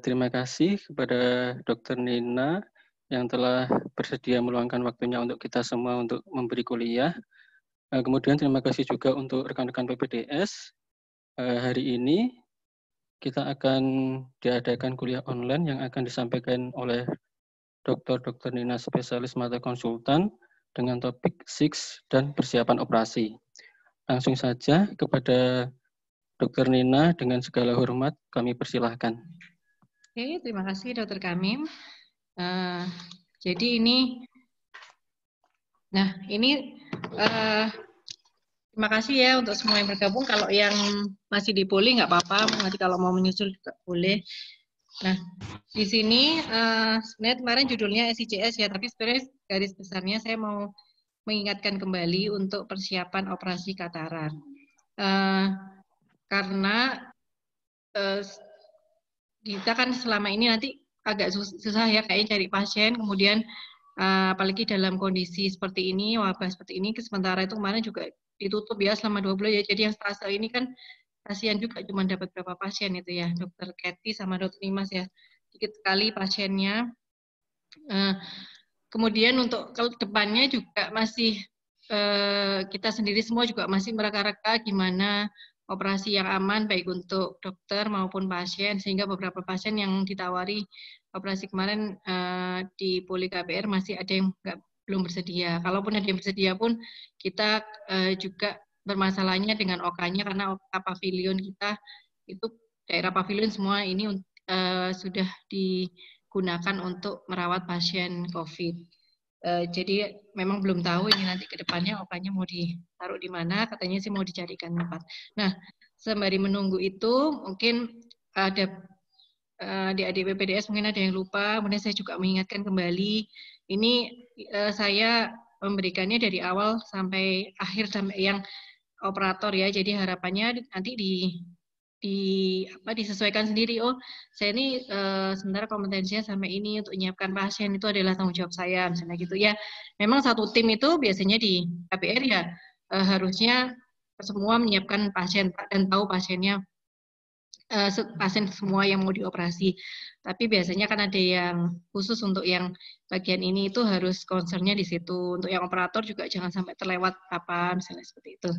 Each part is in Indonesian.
Terima kasih kepada Dokter Nina yang telah bersedia meluangkan waktunya untuk kita semua untuk memberi kuliah. Kemudian terima kasih juga untuk rekan-rekan PPDS. Hari ini kita akan diadakan kuliah online yang akan disampaikan oleh Dokter Nina spesialis mata konsultan dengan topik SIX dan persiapan operasi. Langsung saja kepada Dokter Nina dengan segala hormat kami persilahkan. Oke, terima kasih Dokter Kamim. Jadi ini, terima kasih ya untuk semua yang bergabung. Kalau yang masih di poli nggak apa-apa, nanti kalau mau menyusul juga boleh. Nah, di sini sebenarnya kemarin judulnya SICS ya, tapi sebenarnya garis besarnya saya mau mengingatkan kembali untuk persiapan operasi katarak. Karena kita kan selama ini nanti agak susah ya kayaknya cari pasien, kemudian apalagi dalam kondisi seperti ini, wabah seperti ini, sementara itu kemarin juga ditutup ya selama 2 bulan ya, jadi yang stase ini kan kasihan juga cuma dapat berapa pasien itu ya, Dokter Kathy sama Dokter Nimas ya, sedikit sekali pasiennya. Kemudian untuk ke depannya juga masih kita sendiri semua juga masih mereka-reka gimana operasi yang aman baik untuk dokter maupun pasien, sehingga beberapa pasien yang ditawari operasi kemarin di Poli KPR masih ada yang belum bersedia. Kalaupun ada yang bersedia pun kita juga bermasalahnya dengan OK-nya karena OK pavilion kita itu daerah pavilion semua ini sudah digunakan untuk merawat pasien COVID. Jadi memang belum tahu ini nanti ke depannya OK-nya mau ditaruh di mana, katanya sih mau dicarikan tempat. Nah, sembari menunggu itu mungkin ada adik-adik PPDS mungkin ada yang lupa, kemudian saya juga mengingatkan kembali, ini saya memberikannya dari awal sampai akhir sampai yang operator ya, jadi harapannya nanti disesuaikan sendiri. Oh, saya ini sementara kompetensinya sampai ini untuk menyiapkan pasien itu adalah tanggung jawab saya, misalnya gitu ya. Memang satu tim itu biasanya di KPR ya harusnya semua menyiapkan pasien dan tahu pasiennya pasien semua yang mau dioperasi. Tapi biasanya kan ada yang khusus untuk yang bagian ini itu harus concernnya di situ. Untuk yang operator juga jangan sampai terlewat apa misalnya seperti itu.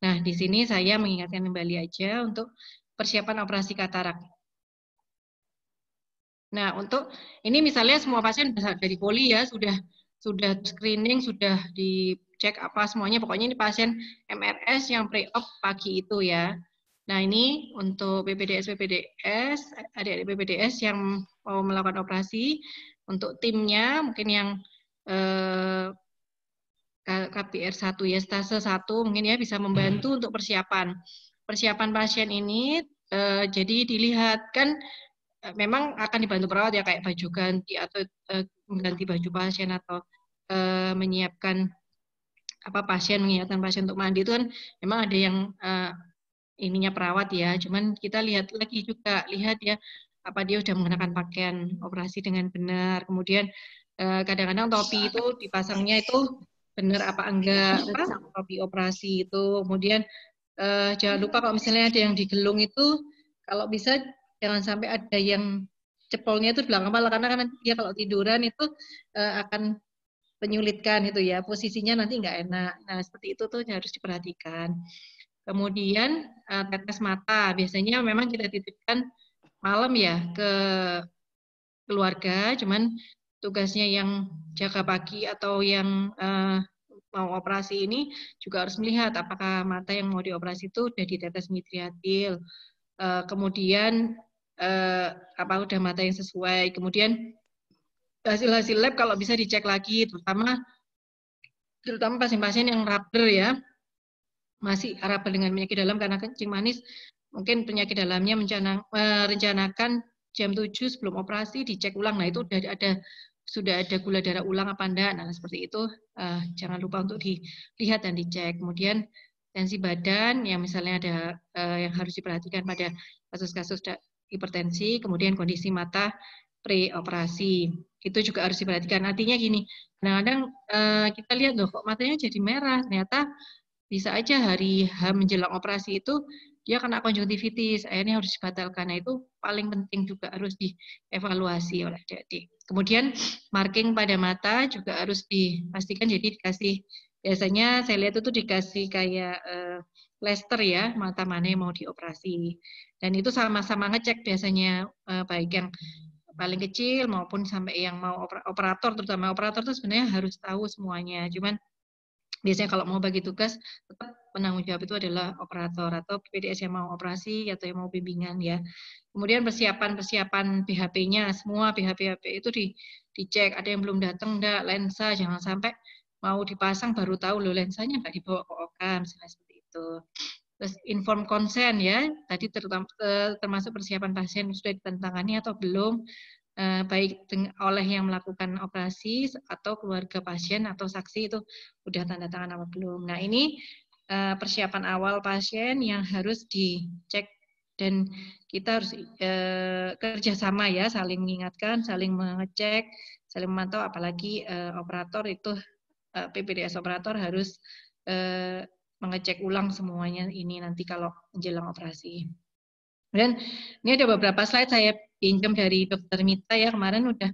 Nah, di sini saya mengingatkan kembali aja untuk persiapan operasi katarak. Nah, untuk ini misalnya semua pasien dari poli ya sudah screening, sudah dicek apa semuanya, pokoknya ini pasien MRS yang pre-op pagi itu ya. Nah, ini untuk PPDS, adik-adik PPDS yang mau melakukan operasi, untuk timnya mungkin yang KPR 1 ya, stase 1 mungkin ya bisa membantu untuk persiapan pasien ini. Jadi dilihat kan memang akan dibantu perawat ya, kayak baju ganti atau mengganti baju pasien atau menyiapkan menyiapkan pasien untuk mandi itu kan memang ada yang ininya perawat ya. Cuman kita lihat lagi juga, ya apa dia sudah menggunakan pakaian operasi dengan benar. Kemudian kadang-kadang topi itu dipasangnya itu benar apa enggak, topi operasi itu. Kemudian jangan lupa kalau misalnya ada yang digelung itu, kalau bisa jangan sampai ada yang cepolnya itu di belakang kepala, karena kan dia kalau tiduran itu akan menyulitkan itu ya, posisinya nanti nggak enak. Nah, seperti itu tuh harus diperhatikan. Kemudian tetes mata, biasanya memang kita titipkan malam ya ke keluarga, cuman tugasnya yang jaga pagi atau yang mau operasi ini juga harus melihat apakah mata yang mau dioperasi itu sudah ditetes midriatil, kemudian apa udah mata yang sesuai, kemudian hasil lab kalau bisa dicek lagi, terutama pasien-pasien yang rubber ya, masih rubber dengan penyakit dalam karena kencing manis, mungkin penyakit dalamnya merencanakan jam 7 sebelum operasi dicek ulang. Nah, itu sudah ada gula darah ulang apa enggak. Nah, seperti itu jangan lupa untuk dilihat dan dicek. Kemudian tensi badan yang misalnya ada yang harus diperhatikan pada kasus-kasus hipertensi, kemudian kondisi mata pre-operasi. Itu juga harus diperhatikan. Artinya gini, kadang-kadang kita lihat loh kok matanya jadi merah, ternyata bisa aja hari H menjelang operasi itu dia kena konjungtivitis, akhirnya harus dibatalkan. Nah, itu paling penting juga harus dievaluasi oleh adik-adik. Kemudian marking pada mata juga harus dipastikan, jadi dikasih, biasanya saya lihat itu dikasih kayak plester ya, mata mana yang mau dioperasi. Dan itu sama-sama ngecek biasanya, baik yang paling kecil maupun sampai yang mau operator, terutama operator itu sebenarnya harus tahu semuanya. Cuman biasanya kalau mau bagi tugas, tetap penanggung jawab itu adalah operator atau PPDS yang mau operasi atau yang mau bimbingan ya. Kemudian persiapan BHP-nya, semua BHP itu dicek, ada yang belum datang enggak, lensa jangan sampai mau dipasang baru tahu loh lensanya enggak dibawa ke OKA, misalnya seperti itu. Terus inform consent ya, tadi termasuk persiapan pasien sudah ditantangani atau belum, baik oleh yang melakukan operasi atau keluarga pasien atau saksi itu udah tanda tangan apa belum. Nah ini persiapan awal pasien yang harus dicek dan kita harus kerjasama ya, saling mengingatkan, saling mengecek, saling memantau, apalagi operator itu PPDS operator harus mengecek ulang semuanya ini nanti kalau menjelang operasi. Dan ini ada beberapa slide saya pinjam dari Dr. Mita ya, kemarin udah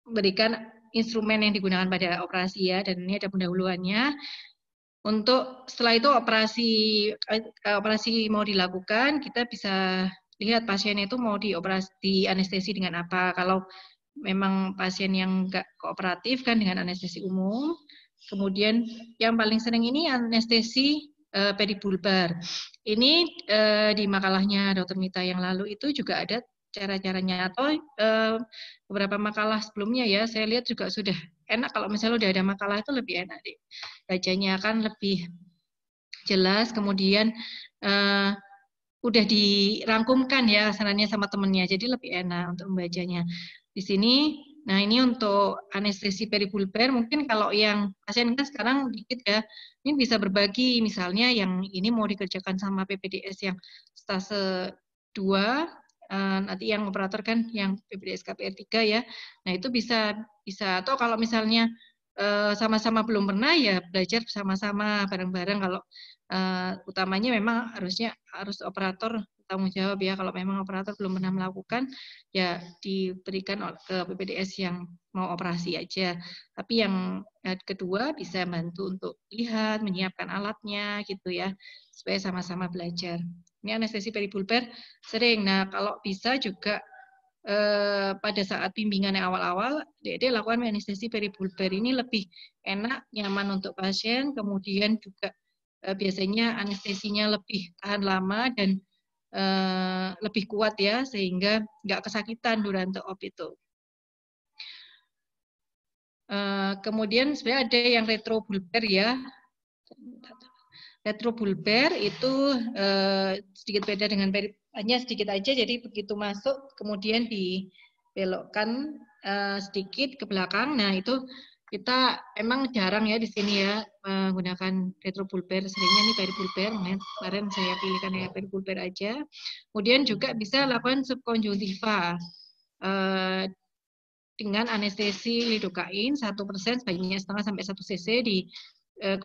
berikan instrumen yang digunakan pada operasi ya, dan ini ada pendahuluannya. Untuk setelah itu operasi mau dilakukan, kita bisa lihat pasien itu mau di anestesi dengan apa. Kalau memang pasien yang enggak kooperatif kan dengan anestesi umum. Kemudian yang paling sering ini anestesi peribulbar. Ini di makalahnya Dr. Mita yang lalu itu juga ada cara-caranya, atau beberapa makalah sebelumnya ya, saya lihat juga sudah enak kalau misalnya udah ada makalah itu lebih enak deh. Bacanya kan lebih jelas, kemudian udah dirangkumkan ya sarannya sama temennya, jadi lebih enak untuk membacanya. Di sini, nah ini untuk anestesi peribulbar, mungkin kalau yang pasien kan sekarang dikit ya, ini bisa berbagi, misalnya yang ini mau dikerjakan sama PPDS yang stase 2, nanti yang operator kan yang PPDS KPR 3 ya, nah itu bisa, atau kalau misalnya sama-sama belum pernah ya belajar bersama-sama bareng-bareng, kalau utamanya memang harus operator tanggung jawab ya, kalau memang operator belum pernah melakukan ya diberikan ke PPDS yang mau operasi aja, tapi yang kedua bisa bantu untuk lihat, menyiapkan alatnya gitu ya, supaya sama-sama belajar. Ini anestesi peribulbar sering. Nah kalau bisa juga pada saat bimbingan yang awal-awal, Dede lakukan anestesi peribulbar, ini lebih enak, nyaman untuk pasien, kemudian juga biasanya anestesinya lebih tahan lama dan lebih kuat ya, sehingga nggak kesakitan durante op itu. Kemudian sebenarnya ada yang retrobulbar ya. Retrobulbar itu sedikit beda dengan hanya sedikit aja, jadi begitu masuk kemudian dibelokkan sedikit ke belakang. Nah itu kita emang jarang ya di sini ya menggunakan retrobulbar, seringnya ini peribulbar. Kemarin saya pilihkan ya peribulbar aja. Kemudian juga bisa lakukan subkonjungtiva dengan anestesi lidokain 1% sebanyak setengah sampai 1 cc di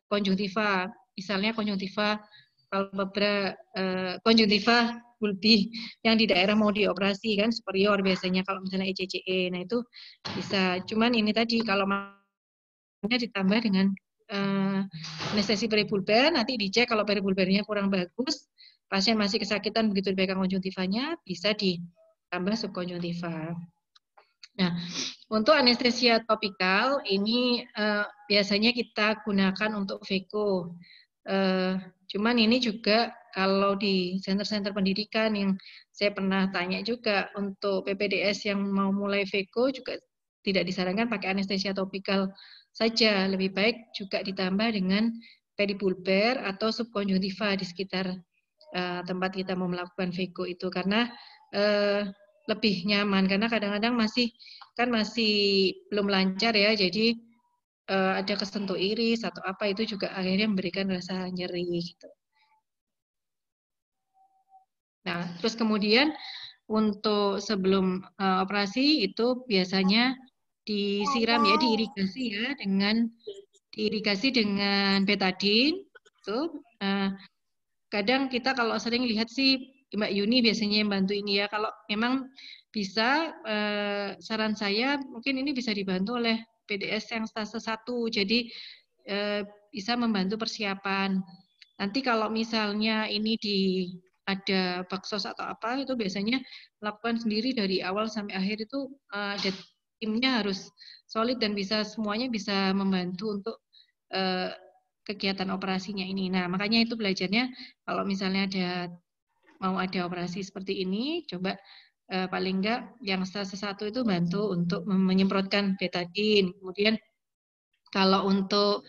konjungtiva. Misalnya konjungtiva palpebra, konjungtiva bulbi yang di daerah mau dioperasi kan superior biasanya kalau misalnya ECCE. Nah itu bisa. Cuman ini tadi kalau ditambah dengan anestesi peribulbar, nanti dicek kalau peribulbarnya kurang bagus, pasien masih kesakitan begitu dipegang konjungtivanya, bisa ditambah subkonjungtiva. Nah, untuk anestesia topikal ini biasanya kita gunakan untuk VECO. Cuman ini juga kalau di center-center pendidikan yang saya pernah tanya juga, untuk PPDS yang mau mulai VECO juga tidak disarankan pakai anestesia topikal saja, lebih baik juga ditambah dengan peribulbar atau subkonjungtiva di sekitar tempat kita mau melakukan VECO itu, karena lebih nyaman, karena kadang-kadang masih belum lancar ya, jadi ada kesentuh iris atau apa, itu juga akhirnya memberikan rasa nyeri gitu. Nah, terus kemudian untuk sebelum operasi itu biasanya disiram ya, diirigasi dengan betadine. Tuh, kadang kita kalau sering lihat sih Mbak Yuni biasanya yang bantu ini ya. Kalau memang bisa, saran saya mungkin ini bisa dibantu oleh PDS yang stase 1. Jadi bisa membantu persiapan. Nanti kalau misalnya ini ada baksos atau apa, itu biasanya lakukan sendiri dari awal sampai akhir itu ada timnya harus solid dan semuanya bisa membantu untuk kegiatan operasinya ini. Nah, makanya itu belajarnya kalau misalnya mau ada operasi seperti ini, coba paling enggak yang stase 1 itu bantu untuk menyemprotkan betadine. Kemudian kalau untuk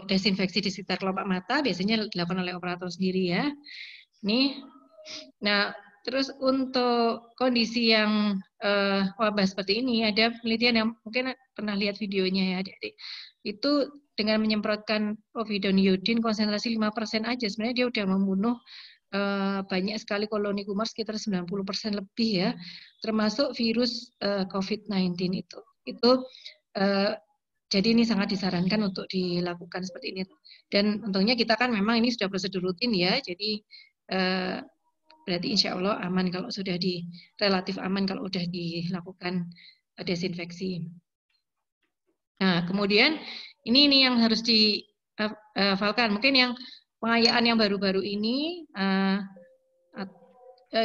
desinfeksi di sekitar kelopak mata biasanya dilakukan oleh operator sendiri ya. Nah, terus untuk kondisi yang wabah seperti ini, ada penelitian yang mungkin pernah lihat videonya ya, adik-adik. Itu dengan menyemprotkan povidone iodin konsentrasi 5% aja, sebenarnya dia udah membunuh banyak sekali koloni kumar, sekitar 90% lebih ya, termasuk virus COVID-19 itu. Jadi ini sangat disarankan untuk dilakukan seperti ini. Dan untungnya kita kan memang ini sudah prosedur rutin ya, jadi berarti insya Allah aman kalau sudah relatif aman kalau sudah dilakukan desinfeksi. Nah, kemudian ini yang harus dihafalkan. Mungkin yang pengayaan yang baru-baru ini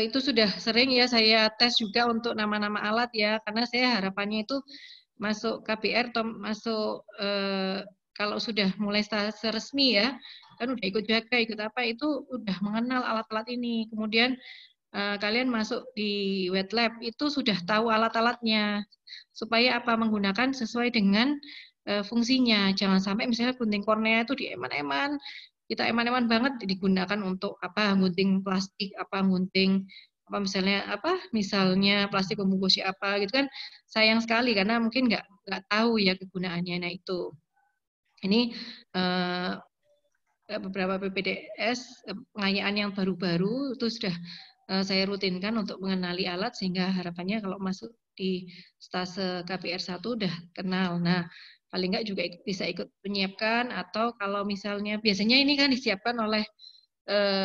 itu sudah sering ya saya tes juga untuk nama-nama alat ya, karena saya harapannya itu masuk KBR atau masuk kalau sudah mulai stase resmi ya, kan udah ikut jaga, ikut apa, itu udah mengenal alat-alat ini. Kemudian kalian masuk di wet lab, itu sudah tahu alat-alatnya. Supaya apa? Menggunakan sesuai dengan fungsinya. Jangan sampai misalnya gunting kornea itu dieman-eman, kita eman-eman banget digunakan untuk apa? Gunting plastik, apa gunting apa misalnya plastik pembungkus apa gitu kan, sayang sekali karena mungkin nggak tahu ya kegunaannya. Nah itu ini beberapa PPDS pengayaan yang baru-baru itu sudah saya rutinkan untuk mengenali alat sehingga harapannya kalau masuk di stase KBR 1 udah kenal. Nah, paling enggak juga bisa ikut menyiapkan, atau kalau misalnya biasanya ini kan disiapkan oleh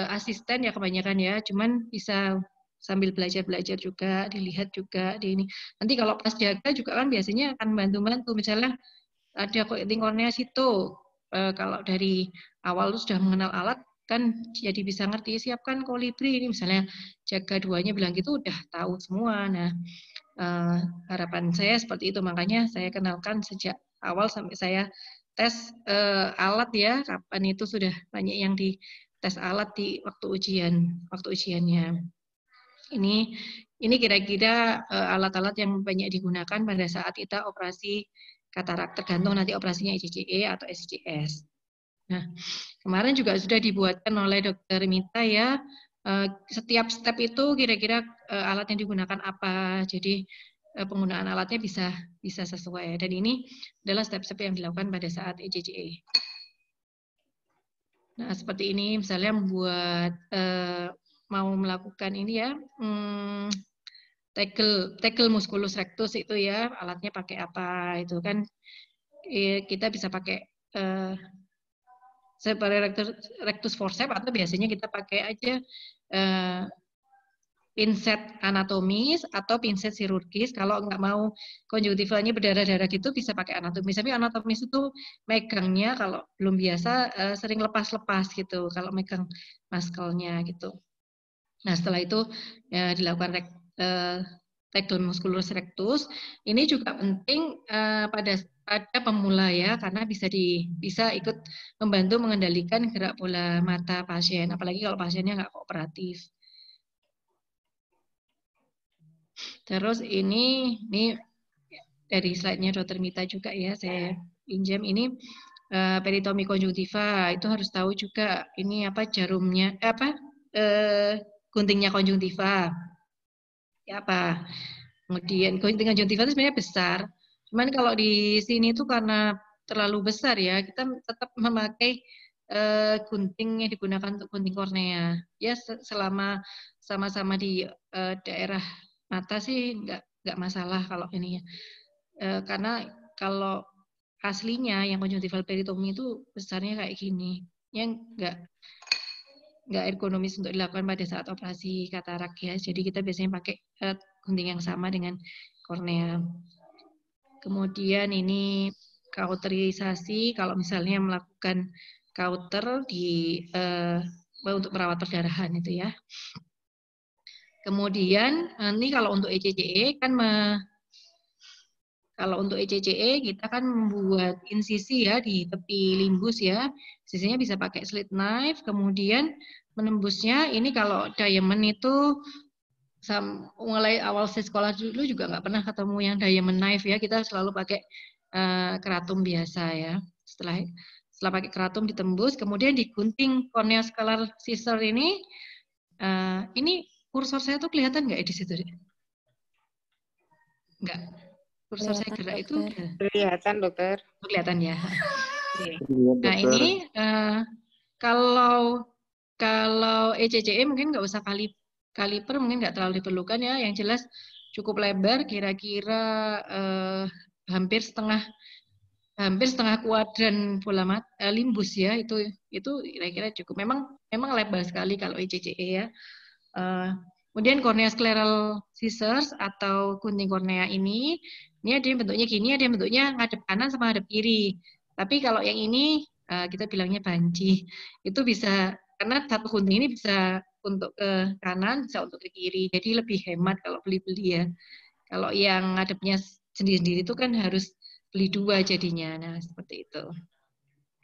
asisten ya kebanyakan ya, cuman bisa sambil belajar-belajar juga, dilihat juga di ini. Nanti kalau pas jaga juga kan biasanya akan bantu-bantu, misalnya ada kornea situ, kalau dari awal lu sudah mengenal alat kan jadi bisa ngerti, siapkan kolibri ini misalnya jaga 2-nya bilang gitu udah tahu semua. Nah, harapan saya seperti itu, makanya saya kenalkan sejak awal sampai saya tes alat ya, kapan itu sudah banyak yang dites alat di waktu ujiannya. Ini kira-kira alat-alat yang banyak digunakan pada saat kita operasi katarak, tergantung nanti operasinya ICCE atau SCS. Nah, kemarin juga sudah dibuatkan oleh Dr. Mita ya, setiap step itu kira-kira alat yang digunakan apa, jadi penggunaan alatnya bisa sesuai. Dan ini adalah step-step yang dilakukan pada saat ICCE. Nah, seperti ini misalnya membuat mau melakukan ini ya, tegel musculus rectus itu ya, alatnya pakai apa itu kan, kita bisa pakai rectus forceps atau biasanya kita pakai aja pinset anatomis atau pinset chirurgis. Kalau nggak mau konjungtivanya berdarah-darah gitu bisa pakai anatomis. Tapi anatomis itu megangnya kalau belum biasa sering lepas-lepas gitu kalau megang muscle-nya gitu. Nah, setelah itu dilakukan tegel musculus rectus. Ini juga penting pada pemula ya, karena bisa ikut membantu mengendalikan gerak bola mata pasien, apalagi kalau pasiennya nggak kooperatif. Terus ini dari slide-nya Dr. Mita juga ya, saya pinjam ini peritomi konjungtiva, itu harus tahu juga ini apa jarumnya, guntingnya konjungtiva. Ya apa? Kemudian gunting konjungtiva itu sebenarnya besar. Cuman kalau di sini tuh karena terlalu besar ya, kita tetap memakai gunting yang digunakan untuk gunting kornea. Ya selama sama-sama di daerah mata sih nggak masalah kalau ini ya. Karena kalau aslinya yang konjungtival peritomi itu besarnya kayak gini. Yang nggak ergonomis untuk dilakukan pada saat operasi katarak ya. Jadi kita biasanya pakai gunting yang sama dengan kornea. Kemudian ini kauterisasi kalau misalnya melakukan kauter di untuk merawat perdarahan itu ya. Kemudian ini kalau untuk ECCE kan kalau untuk ECCE kita kan membuat insisi ya di tepi limbus ya. Insisinya bisa pakai slit knife, kemudian menembusnya ini kalau diamond itu mulai awal saya sekolah dulu juga nggak pernah ketemu yang diamond knife ya. Kita selalu pakai keratum biasa ya. Setelah pakai keratum ditembus, kemudian digunting corneal scalar scissor ini. Ini kursor saya tuh kelihatan nggak di situ? Nggak. Kursor saya gerak itu kelihatan, dokter. Kelihatan ya. Nah ini kalau ECCE mungkin nggak usah kaliper, mungkin nggak terlalu diperlukan ya. Yang jelas cukup lebar, kira-kira hampir setengah kuadran bola limbus ya. Itu kira-kira cukup. Memang lebar sekali kalau ECCE ya. Kemudian cornea scleral scissors atau gunting kornea ini ada yang bentuknya gini, ada yang bentuknya ngadep kanan sama ngadep kiri. Tapi kalau yang ini kita bilangnya banci. Itu bisa karena satu gunting ini bisa untuk ke kanan, bisa untuk ke kiri. Jadi lebih hemat kalau beli-beli ya. Kalau yang ngadepnya sendiri-sendiri itu kan harus beli dua jadinya. Nah, seperti itu.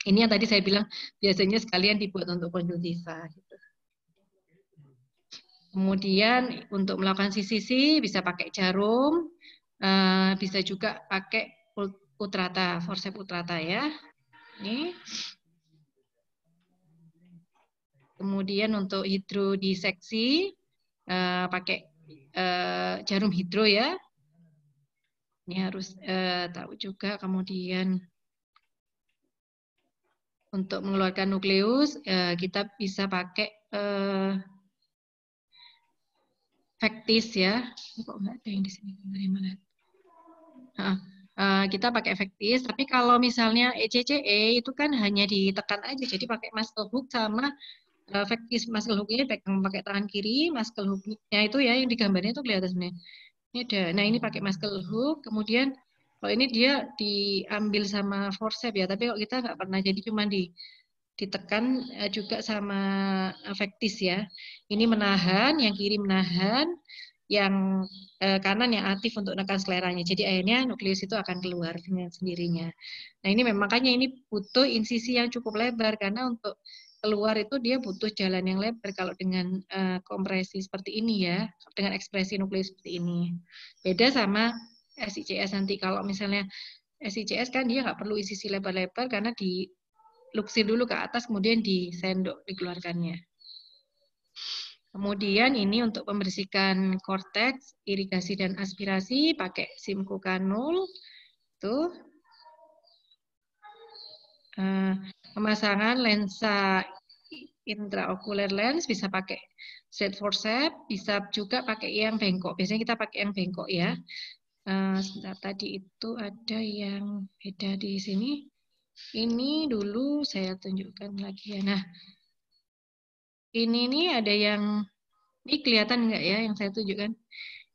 Ini yang tadi saya bilang biasanya sekalian dibuat untuk konjungtiva gitu. Kemudian untuk melakukan sisi bisa pakai jarum, bisa juga pakai utrata, forceps utrata ya. Ini. Kemudian untuk hidrodiseksi pakai jarum hidro ya. Ini harus tahu juga. Kemudian untuk mengeluarkan nukleus kita bisa pakai Vectis ya. Kok nggak ada yang di sini? Dari mana? Kita pakai Vectis. Tapi kalau misalnya ECCE itu kan hanya ditekan aja. Jadi pakai muscle hook sama Vectis. Muscle hooknya pegang pakai tangan kiri. Muscle hooknya itu ya yang di gambarnya itu kelihatan sebenarnya. Ini ada. Nah ini pakai muscle hook. Kemudian kalau ini dia diambil sama forceps ya. Tapi kalau kita nggak pernah. Jadi cuma ditekan juga sama Vectis ya. Ini menahan, yang kiri menahan, yang kanan yang aktif untuk menekan skleranya. Jadi akhirnya nukleus itu akan keluar dengan sendirinya. Nah ini makanya ini butuh insisi yang cukup lebar karena untuk keluar itu dia butuh jalan yang lebar kalau dengan kompresi seperti ini ya, dengan ekspresi nukleus seperti ini. Beda sama SICS nanti. Kalau misalnya SICS kan dia nggak perlu insisi lebar-lebar karena luksir dulu ke atas, kemudian disendok dikeluarkannya. Kemudian ini untuk membersihkan korteks, irigasi dan aspirasi pakai Simcoe kanul. Tuh. Pemasangan lensa intraocular lens bisa pakai straight forceps, bisa juga pakai yang bengkok. Biasanya kita pakai yang bengkok ya. Sebentar, tadi itu ada yang beda di sini. Ini dulu saya tunjukkan lagi ya. Nah, ini nih ada yang, ini kelihatan nggak ya yang saya tunjukkan?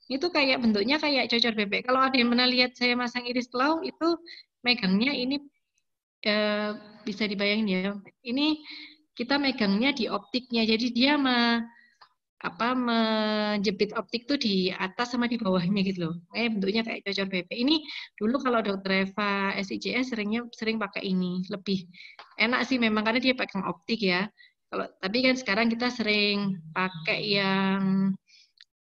Itu kayak bentuknya kayak cocor bebek. Kalau ada yang pernah lihat saya masang iris claw, itu megangnya ini bisa dibayangin ya. Ini kita megangnya di optiknya. Jadi dia menjepit optik tuh di atas sama di bawahnya gitu loh. Bentuknya kayak cocor bebek. Ini dulu kalau dokter Eva SICS sering pakai ini. Lebih enak sih memang karena dia pakai optik ya. Tapi kan sekarang kita sering pakai yang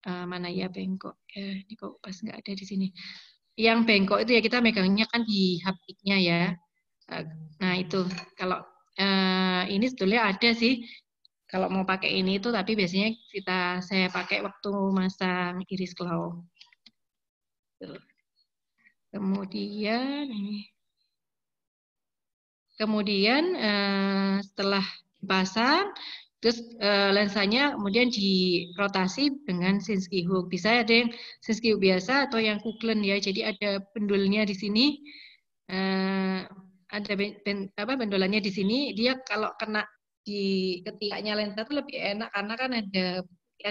mana ya bengkok. Ini kok pas nggak ada di sini. Yang bengkok itu ya kita megangnya kan di haptiknya ya. Nah itu kalau ini sebetulnya ada sih. Kalau mau pakai ini itu, tapi biasanya saya pakai waktu masang iris claw. Kemudian setelah dipasang, terus lensanya kemudian dirotasi dengan Sinskey hook. Bisa ada yang Sinskey hook biasa atau yang Kuglen ya. Jadi ada pendulnya di sini. ada bendolannya di sini, dia kalau kena di ketiaknya lensa itu lebih enak karena kan ada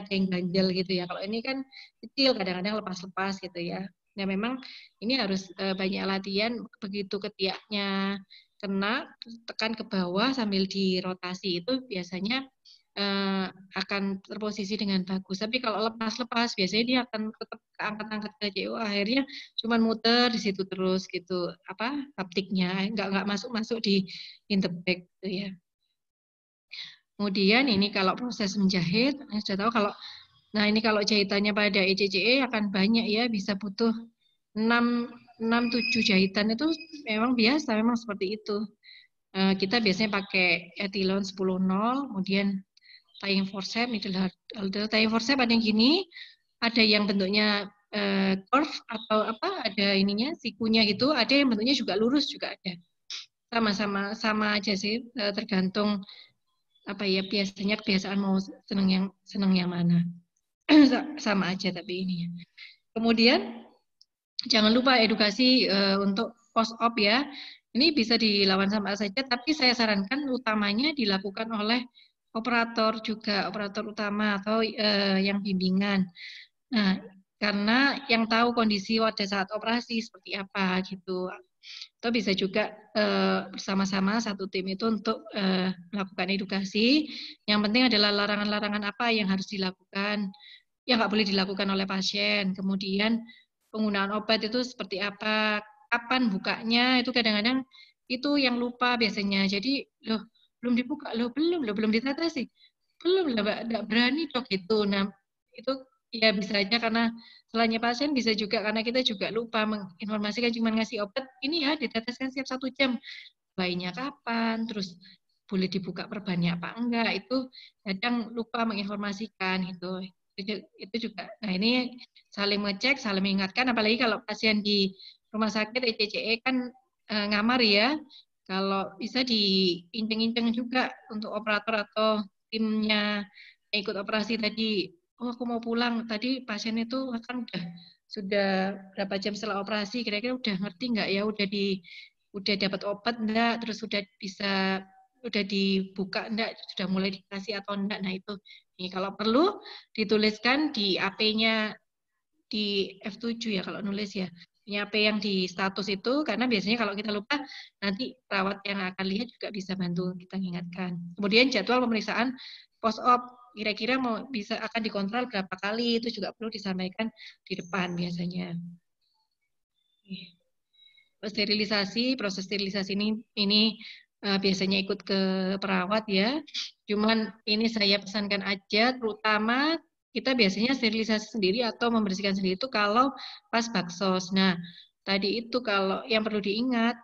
yang ganjel gitu ya. Kalau ini kan kecil, kadang-kadang lepas-lepas gitu ya. Nah memang ini harus banyak latihan, begitu ketiaknya kena, tekan ke bawah sambil dirotasi, itu biasanya akan terposisi dengan bagus. Tapi kalau lepas-lepas, biasanya dia akan tetap keangkat-angkat ke JO, akhirnya cuman muter di situ terus gitu, haptiknya nggak masuk di in the back gitu ya. Kemudian ini kalau proses menjahit, sudah tahu kalau, nah ini kalau jahitannya pada ECCE akan banyak ya, bisa butuh 6-7 jahitan, itu memang biasa, memang seperti itu. Kita biasanya pakai etilon 10-0, kemudian tying forceps, tying forceps ada yang gini, ada yang bentuknya curve atau ada ininya, sikunya gitu, ada yang bentuknya juga lurus juga ada. Sama aja sih, tergantung biasanya kebiasaan mau seneng yang mana. Sama aja tapi ini. Kemudian jangan lupa edukasi untuk post op ya. Ini bisa dilawan sama saja, tapi saya sarankan utamanya dilakukan oleh operator juga, operator utama atau yang bimbingan. Nah, karena yang tahu kondisi pada saat operasi seperti apa gitu. Atau bisa juga bersama-sama satu tim itu untuk melakukan edukasi. Yang penting adalah larangan-larangan apa yang harus dilakukan, yang nggak boleh dilakukan oleh pasien. Kemudian penggunaan obat itu seperti apa, kapan bukanya, itu kadang-kadang itu yang lupa biasanya. Jadi, loh belum dibuka, belum ditetesi, belum, nggak berani dok gitu. Nah, itu ya bisa aja karena selainnya pasien, bisa juga karena kita juga lupa menginformasikan, cuma ngasih obat, ini ya diteteskan setiap 1 jam. Bayinya kapan, terus boleh dibuka perbannya apa enggak, itu kadang lupa menginformasikan gitu. Itu juga. Nah ini saling ngecek, saling mengingatkan, apalagi kalau pasien di rumah sakit ECCE kan ngamar ya, kalau bisa diinceng-inceng juga untuk operator atau timnya yang ikut operasi tadi, oh aku mau pulang, tadi pasien itu kan sudah berapa jam setelah operasi, kira-kira udah ngerti nggak ya, udah dapat obat enggak, terus udah dibuka enggak, sudah mulai dikasih atau enggak. Nah itu nih, kalau perlu dituliskan di AP-nya di F7 ya kalau nulis ya. AP yang di status itu, karena biasanya kalau kita lupa nanti perawat yang akan lihat juga bisa bantu kita ingatkan. Kemudian jadwal pemeriksaan post op, kira-kira akan dikontrol berapa kali, itu juga perlu disampaikan di depan biasanya. Proses sterilisasi ini biasanya ikut ke perawat ya. Cuman ini saya pesankan aja, terutama kita biasanya sterilisasi sendiri atau membersihkan sendiri itu kalau pas baksos. Nah, tadi itu kalau yang perlu diingat,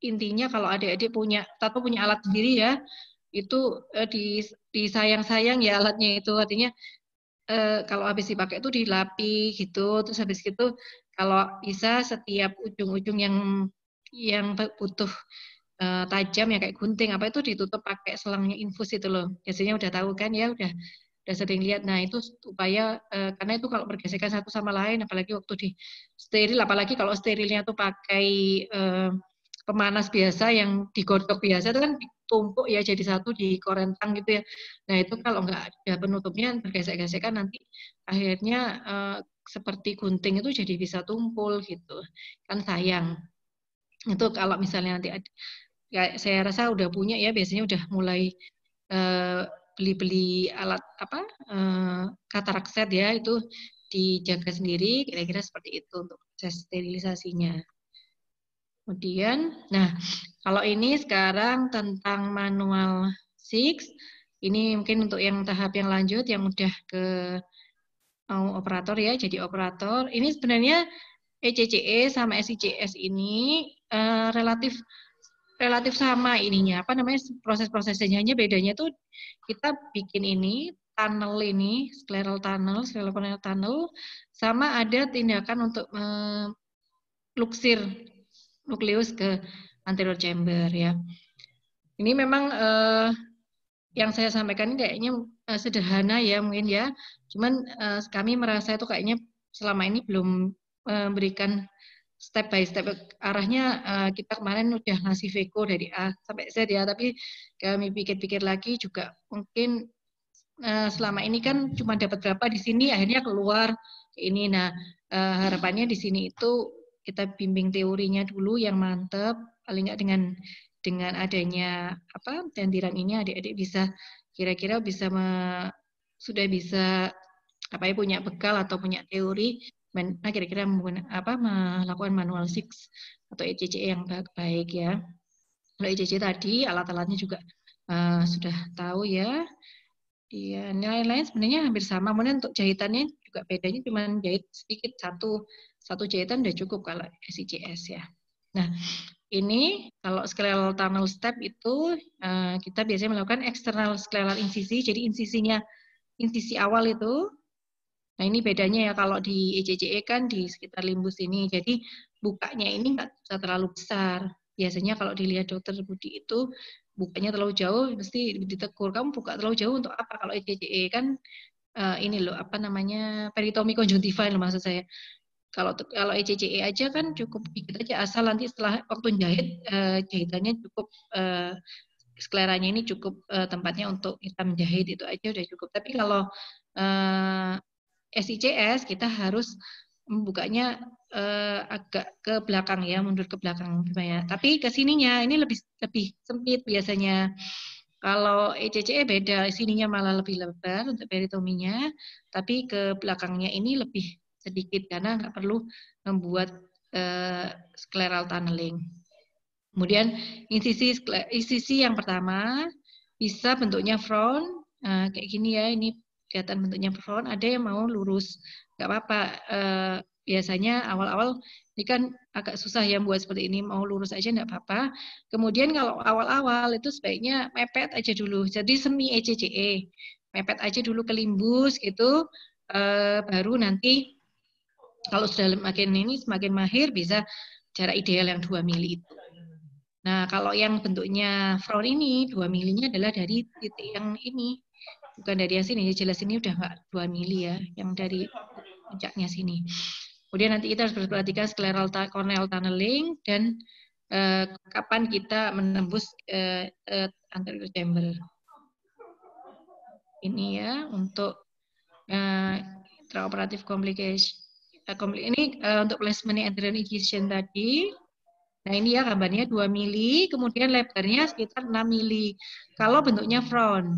intinya kalau adik-adik punya alat sendiri ya, itu disayang-sayang ya alatnya itu, artinya kalau habis dipakai itu dilapi gitu, terus habis gitu kalau bisa setiap ujung-ujung yang butuh tajam ya kayak gunting apa itu ditutup pakai selangnya infus itu loh. Biasanya udah tahu kan ya, udah sering lihat. Nah itu supaya karena itu kalau bergesekan satu sama lain, apalagi waktu di steril, apalagi kalau sterilnya tuh pakai pemanas biasa yang digodok biasa itu kan ditumpuk ya jadi satu di korentang gitu ya. Nah itu kalau nggak ada penutupnya bergesek-gesekan nanti akhirnya seperti gunting itu jadi bisa tumpul gitu kan, sayang. Itu kalau misalnya nanti ya saya rasa udah punya ya, biasanya udah mulai beli-beli alat katarak set ya, itu dijaga sendiri, kira-kira seperti itu untuk proses sterilisasinya. Kemudian, nah kalau ini sekarang tentang manual 6, ini mungkin untuk yang tahap yang lanjut yang udah ke mau operator ya, jadi operator. Ini sebenarnya ECCE sama SICS ini relatif sama ininya, proses-prosesnya, hanya bedanya tuh kita bikin ini tunnel ini, scleral corneal tunnel, sama ada tindakan untuk luksir nukleus ke anterior chamber ya. Ini memang yang saya sampaikan ini kayaknya sederhana ya mungkin ya, cuman kami merasa itu kayaknya selama ini belum memberikan step by step arahnya. Kita kemarin udah ngasih VECO dari A sampai Z ya, tapi kami pikir-pikir lagi juga mungkin selama ini kan cuma dapat berapa di sini, akhirnya keluar ini. Nah, harapannya di sini itu kita bimbing teorinya dulu yang mantap, paling nggak dengan adanya tendiran ini adik-adik bisa kira-kira bisa sudah bisa punya bekal atau punya teori kira-kira melakukan manual 6 atau ECCE yang baik ya. Kalau ECCE tadi alat-alatnya juga sudah tahu ya. Iya, nilai-nilai sebenarnya hampir sama. Kemudian untuk jahitannya juga bedanya cuma jahit sedikit, satu jahitan udah cukup kalau SICS ya. Nah, ini kalau scleral tunnel step itu kita biasanya melakukan external scleral incisi. Jadi insisi awal itu. Nah, ini bedanya ya kalau di ECCE kan di sekitar limbus ini. Jadi bukanya ini nggak bisa terlalu besar. Biasanya kalau dilihat dokter Budi itu bukanya terlalu jauh, mesti ditegur. Kamu buka terlalu jauh untuk apa? Kalau ECCE kan ini loh, peritomi konjungtiva loh maksud saya. Kalau ECCE aja kan cukup dikit aja, asal nanti setelah waktu jahit, jahitannya cukup, skleranya ini cukup tempatnya untuk kita menjahit, itu aja udah cukup. Tapi kalau SICS kita harus membukanya agak ke belakang ya, mundur ke belakang ya. Tapi ke sininya ini lebih sempit biasanya. Kalau ECCE beda, sininya malah lebih lebar untuk peritominya, tapi ke belakangnya ini lebih sedikit karena nggak perlu membuat scleral tunneling. Kemudian insisi yang pertama bisa bentuknya front, kayak gini ya, ini kelihatan bentuknya front. Ada yang mau lurus, nggak apa-apa. Biasanya awal-awal ini kan agak susah ya buat seperti ini, mau lurus aja nggak apa-apa. Kemudian kalau awal-awal itu sebaiknya mepet aja dulu, jadi semi ECCE, mepet aja dulu ke limbus gitu, baru nanti kalau sudah semakin mahir bisa jarak ideal yang 2 mili itu. Nah, kalau yang bentuknya front ini 2 milinya adalah dari titik yang ini, bukan dari yang sini. Jelas ini udah nggak 2 mili ya, yang dari puncaknya sini. Kemudian nanti kita harus perhatikan scleral corneal tunneling dan kapan kita menembus anterior chamber. Ini ya untuk intraoperative complication. Ini untuk placement anterior incision tadi. Nah, ini ya gambarnya 2 mili, kemudian lebarnya sekitar 6 mili. Kalau bentuknya front.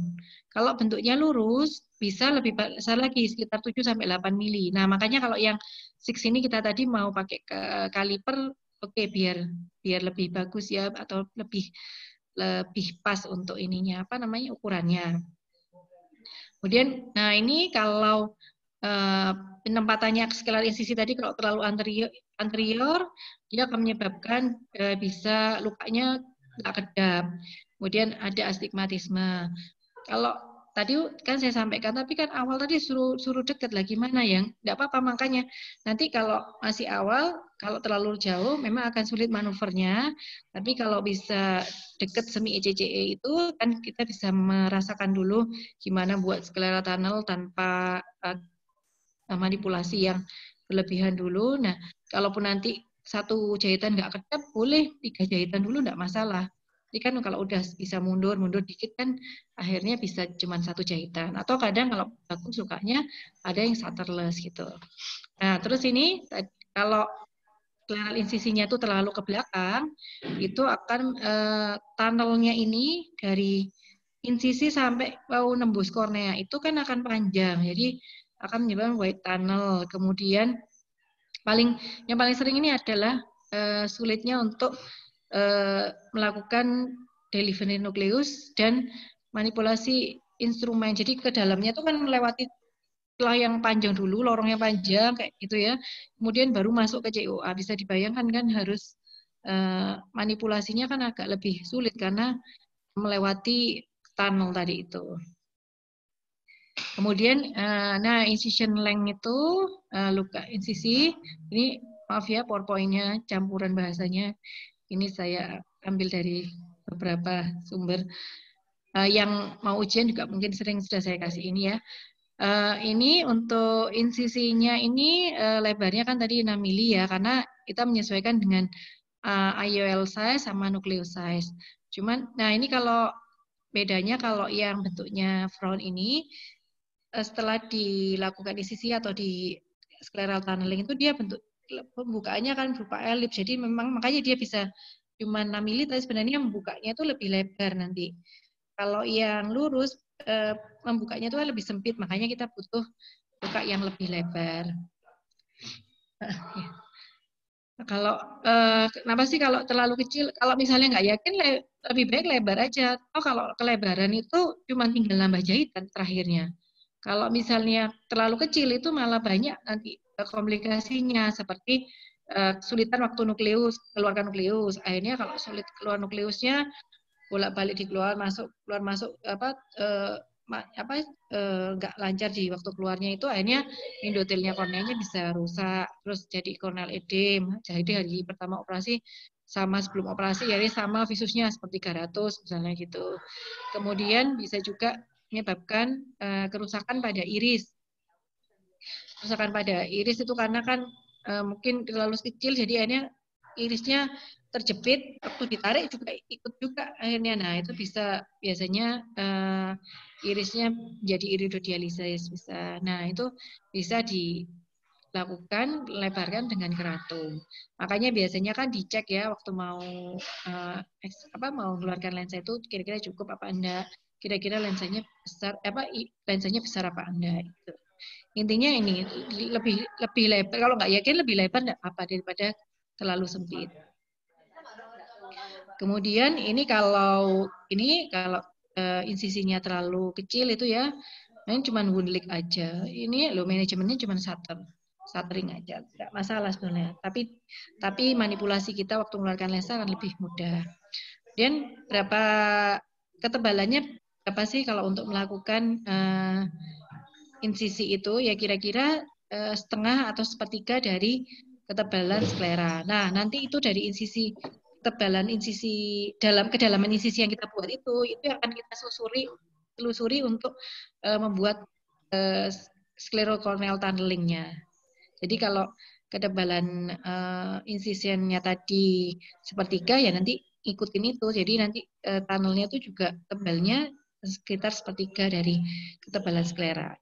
Kalau bentuknya lurus, bisa lebih besar lagi, sekitar 7 sampai 8 mili. Nah, makanya kalau yang 6 ini kita tadi mau pakai kaliper, oke, biar lebih bagus ya, atau lebih pas untuk ininya, ukurannya. Kemudian, nah ini kalau penempatannya scleral incisi tadi kalau terlalu anterior dia akan menyebabkan bisa lukanya nggak kedap. Kemudian ada astigmatisme. Kalau tadi kan saya sampaikan, tapi kan awal tadi suruh deket lah, gimana ya? Nggak apa-apa, makanya nanti kalau masih awal, kalau terlalu jauh memang akan sulit manuvernya. Tapi kalau bisa deket semi ECCE itu kan kita bisa merasakan dulu gimana buat scleral tunnel tanpa manipulasi yang berlebihan dulu. Nah, kalaupun nanti satu jahitan nggak kedap, boleh 3 jahitan dulu nggak masalah. Jadi kan kalau udah bisa mundur dikit kan akhirnya bisa cuma 1 jahitan. Atau kadang kalau aku sukanya ada yang shutterless gitu. Nah, terus ini kalau scleral insisinya itu terlalu ke belakang, itu akan tunnelnya ini dari insisi sampai mau nembus kornea itu kan akan panjang. Jadi akan menyebabkan white tunnel. Kemudian yang paling sering ini adalah sulitnya untuk melakukan delivery nukleus dan manipulasi instrumen. Jadi ke dalamnya itu kan melewati setelah yang panjang dulu, lorong yang panjang kayak gitu ya. Kemudian baru masuk ke COA. Bisa dibayangkan kan harus manipulasinya kan agak lebih sulit karena melewati tunnel tadi itu. Kemudian, nah incision length itu luka insisi. Ini maaf ya, PowerPoint-nya campuran bahasanya. Ini saya ambil dari beberapa sumber. Yang mau ujian juga mungkin sering sudah saya kasih ini ya. Ini untuk insisinya ini lebarnya kan tadi 6 mili ya, karena kita menyesuaikan dengan IOL size sama nucleus size. Cuman, nah ini kalau bedanya kalau yang bentuknya frown ini setelah dilakukan ICC atau di scleral tunneling itu dia bentuk pembukaannya kan berupa elips. Jadi memang makanya dia bisa cuma 6 mili, tapi sebenarnya membukanya itu lebih lebar nanti. Kalau yang lurus membukanya itu lebih sempit, makanya kita butuh buka yang lebih lebar. Kalau kenapa sih kalau terlalu kecil? Kalau misalnya nggak yakin, lebih baik lebar aja. Atau kalau kelebaran itu cuma tinggal nambah jahitan terakhirnya. Kalau misalnya terlalu kecil itu malah banyak nanti komplikasinya seperti kesulitan waktu nukleus, keluarkan nukleus. Akhirnya kalau sulit keluar nukleusnya, bolak-balik keluar masuk nggak lancar di waktu keluarnya itu akhirnya endotelnya korneanya bisa rusak, terus jadi corneal edem. Jadi hari pertama operasi sama sebelum operasi jadi sama visusnya seperti 300 misalnya gitu. Kemudian bisa juga menyebabkan kerusakan pada iris. Kerusakan pada iris itu karena kan mungkin terlalu kecil jadi akhirnya irisnya terjepit, waktu ditarik juga ikut juga akhirnya. Nah itu bisa biasanya irisnya jadi iridodialisis bisa. Nah itu bisa dilakukan lebarkan dengan keratung. Makanya biasanya kan dicek ya waktu mau mau mengeluarkan lensa itu kira-kira cukup apa enggak, kira-kira lensanya besar lensanya besar apa enggak gitu. Intinya ini lebih lebar, kalau nggak yakin lebih lebar enggak apa daripada terlalu sempit. Kemudian ini kalau insisinya terlalu kecil itu ya, ini cuma Wunderlich aja. Ini lo manajemennya cuma shuttering aja, tidak masalah sebenarnya. Tapi manipulasi kita waktu mengeluarkan lensa akan lebih mudah. Dan berapa ketebalannya berapa sih kalau untuk melakukan insisi itu ya kira-kira setengah atau sepertiga dari ketebalan sklera. Nah nanti itu dari insisi ketebalan insisi kedalaman insisi yang kita buat itu akan kita telusuri untuk membuat sclerocorneal tunnelingnya. Jadi kalau ketebalan insisinya tadi sepertiga ya nanti ikutin itu. Jadi nanti tunnelnya itu juga tebalnya sekitar sepertiga dari ketebalan sklera.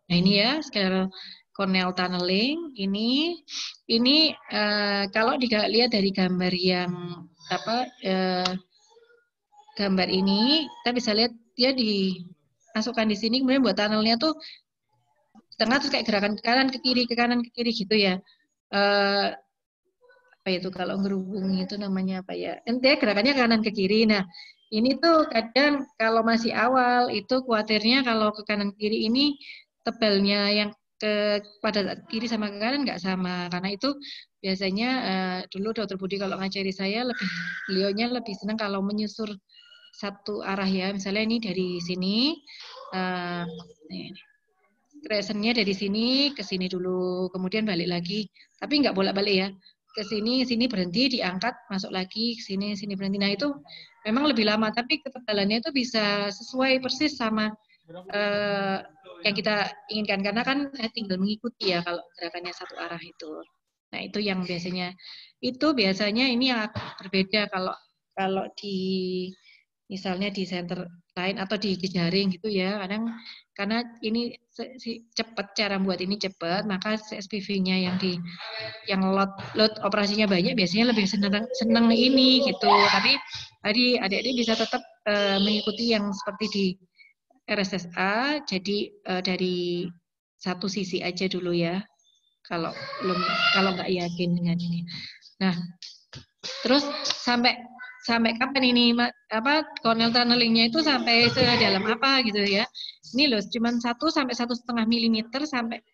Nah ini ya scleral corneal tunneling ini kalau dilihat dari gambar yang gambar ini kita bisa lihat dia dimasukkan di sini kemudian buat tunnelnya tuh tengah terus kayak gerakan ke kanan ke kiri gitu ya. Apa itu kalau ngerubung itu namanya apa ya? Intinya gerakannya kanan ke kiri. Nah ini tuh kadang kalau masih awal itu khawatirnya kalau ke kanan ke kiri ini tebalnya yang pada kiri sama ke kanan nggak sama, karena itu biasanya dulu Dokter Budi kalau ngajari saya beliaunya lebih senang kalau menyusur satu arah ya, misalnya ini dari sini tracernya dari sini ke sini dulu, kemudian balik lagi, tapi nggak bolak-balik ya, ke sini berhenti, diangkat masuk lagi ke sini berhenti. Nah itu memang lebih lama, tapi ketebalannya itu bisa sesuai persis sama yang kita inginkan, karena kan tinggal mengikuti ya kalau gerakannya satu arah itu. Nah itu yang biasanya ini yang berbeda kalau di misalnya di center lain atau di jejaring gitu ya, kadang karena ini cepat, cara buat ini cepat, maka SPV-nya yang load operasinya banyak biasanya lebih senang ini gitu. Tapi tadi adik-adik bisa tetap mengikuti yang seperti di RSSA, jadi dari satu sisi aja dulu ya, kalau nggak yakin dengan ini. Nah, terus sampai kapan ini corneal tunnelingnya itu sampai sedalam apa gitu ya? Ini loh, cuma 1 sampai 1,5 milimeter, sampai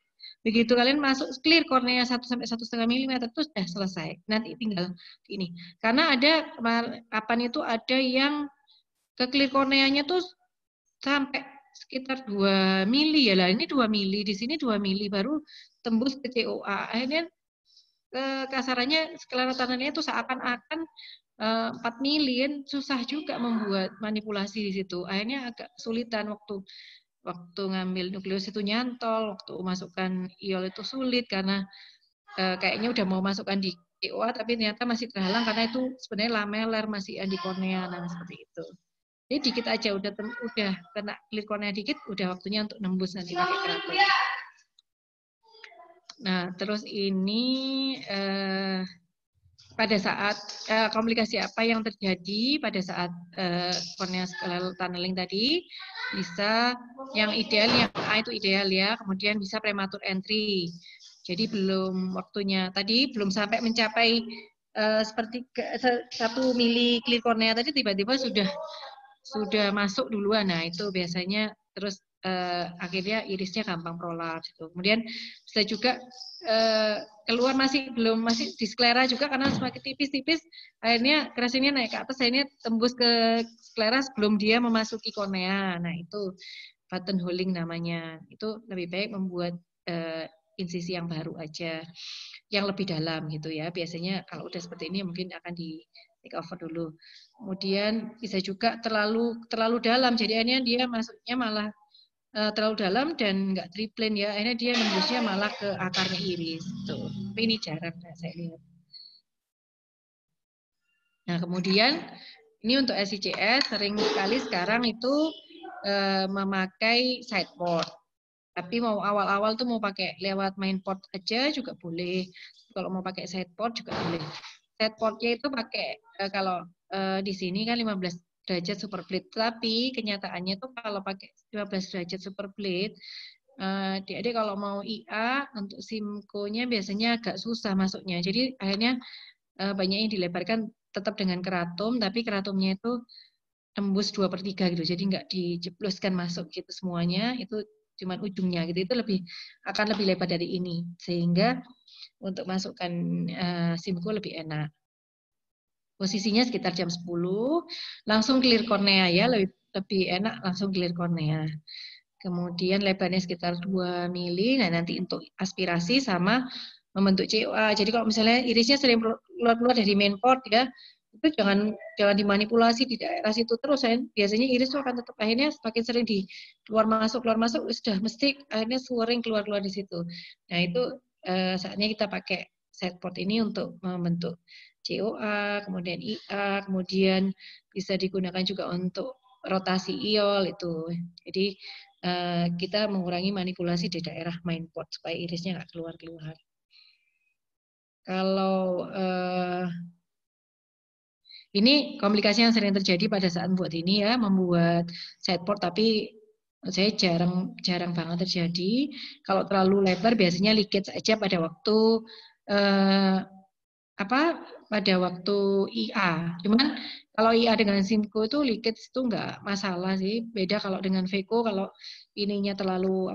begitu kalian masuk clear kornea 1 sampai 1,5 milimeter itu sudah selesai. Nanti tinggal ini. Karena ada kapan itu ada yang ke clear korneanya tuh sampai sekitar 2 mili ya lah, ini 2 mili, di sini 2 mili baru tembus ke COA. Akhirnya kasarannya scleral tunnelingnya itu seakan-akan 4 mili, kan susah juga membuat manipulasi di situ. Akhirnya agak kesulitan waktu ngambil nukleus itu nyantol, waktu masukkan iol itu sulit karena kayaknya udah mau masukkan di COA tapi ternyata masih terhalang karena itu sebenarnya lameller masih di kornea, nah seperti itu. Jadi dikit aja udah kena clear kornea dikit, udah waktunya untuk nembus nanti pakai keraton. Nah, terus ini pada saat komplikasi apa yang terjadi pada saat corneal scleral tunneling tadi, bisa yang ideal, yang A itu ideal ya, kemudian bisa prematur entry. Jadi belum waktunya, tadi belum sampai mencapai seperti 1 mili clear cornea tadi tiba-tiba sudah masuk duluan. Nah, itu biasanya terus akhirnya irisnya gampang prolaps gitu. Kemudian bisa juga keluar masih di sklera juga karena semakin tipis-tipis akhirnya kerasnya naik ke atas, akhirnya tembus ke sklera sebelum dia memasuki kornea. Nah, itu buttonholing namanya. Itu lebih baik membuat insisi yang baru aja, yang lebih dalam gitu ya. Biasanya kalau udah seperti ini mungkin akan di take over dulu. Kemudian bisa juga terlalu dalam, jadi akhirnya dia masuknya malah terlalu dalam dan nggak triplane ya, akhirnya dia nembusnya malah ke akarnya iris. Tuh. Tapi ini jarang saya lihat. Nah, kemudian ini untuk SICS sering sekali sekarang itu memakai side port. Tapi mau awal-awal tuh mau pakai lewat main port aja juga boleh. Kalau mau pakai side port juga boleh. Side portnya itu pakai kalau di sini kan 15 derajat super plate. Tapi kenyataannya tuh kalau pakai 15 derajat super plate, adik-adik kalau mau IA untuk SIMCO-nya biasanya agak susah masuknya. Jadi akhirnya banyak yang dilebarkan tetap dengan keratum, tapi keratumnya itu tembus 2/3 gitu. Jadi nggak dijebloskan masuk gitu semuanya, itu cuman ujungnya gitu. Itu akan lebih lebar dari ini. Sehingga untuk masukkan SIMCO lebih enak. Posisinya sekitar jam 10, langsung clear cornea ya, lebih enak langsung clear cornea. Kemudian lebarnya sekitar 2 mili, nah nanti untuk aspirasi sama membentuk COA. Jadi kalau misalnya irisnya sering keluar-keluar dari main port ya, itu jangan dimanipulasi di daerah situ terus. Biasanya iris itu akan tetap akhirnya semakin sering di keluar masuk sudah mesti akhirnya sering keluar di situ. Nah itu saatnya kita pakai set port ini untuk membentuk COA, kemudian IA, kemudian bisa digunakan juga untuk rotasi iol itu. Jadi kita mengurangi manipulasi di daerah main port supaya irisnya nggak keluar-keluar. Kalau ini komplikasi yang sering terjadi pada saat membuat ini ya, membuat side port, tapi saya jarang banget terjadi. Kalau terlalu lebar biasanya leakage saja pada waktu pada waktu IA. Cuman kalau IA dengan SIMCO itu leakage itu nggak masalah sih. Beda kalau dengan VECO, kalau ininya terlalu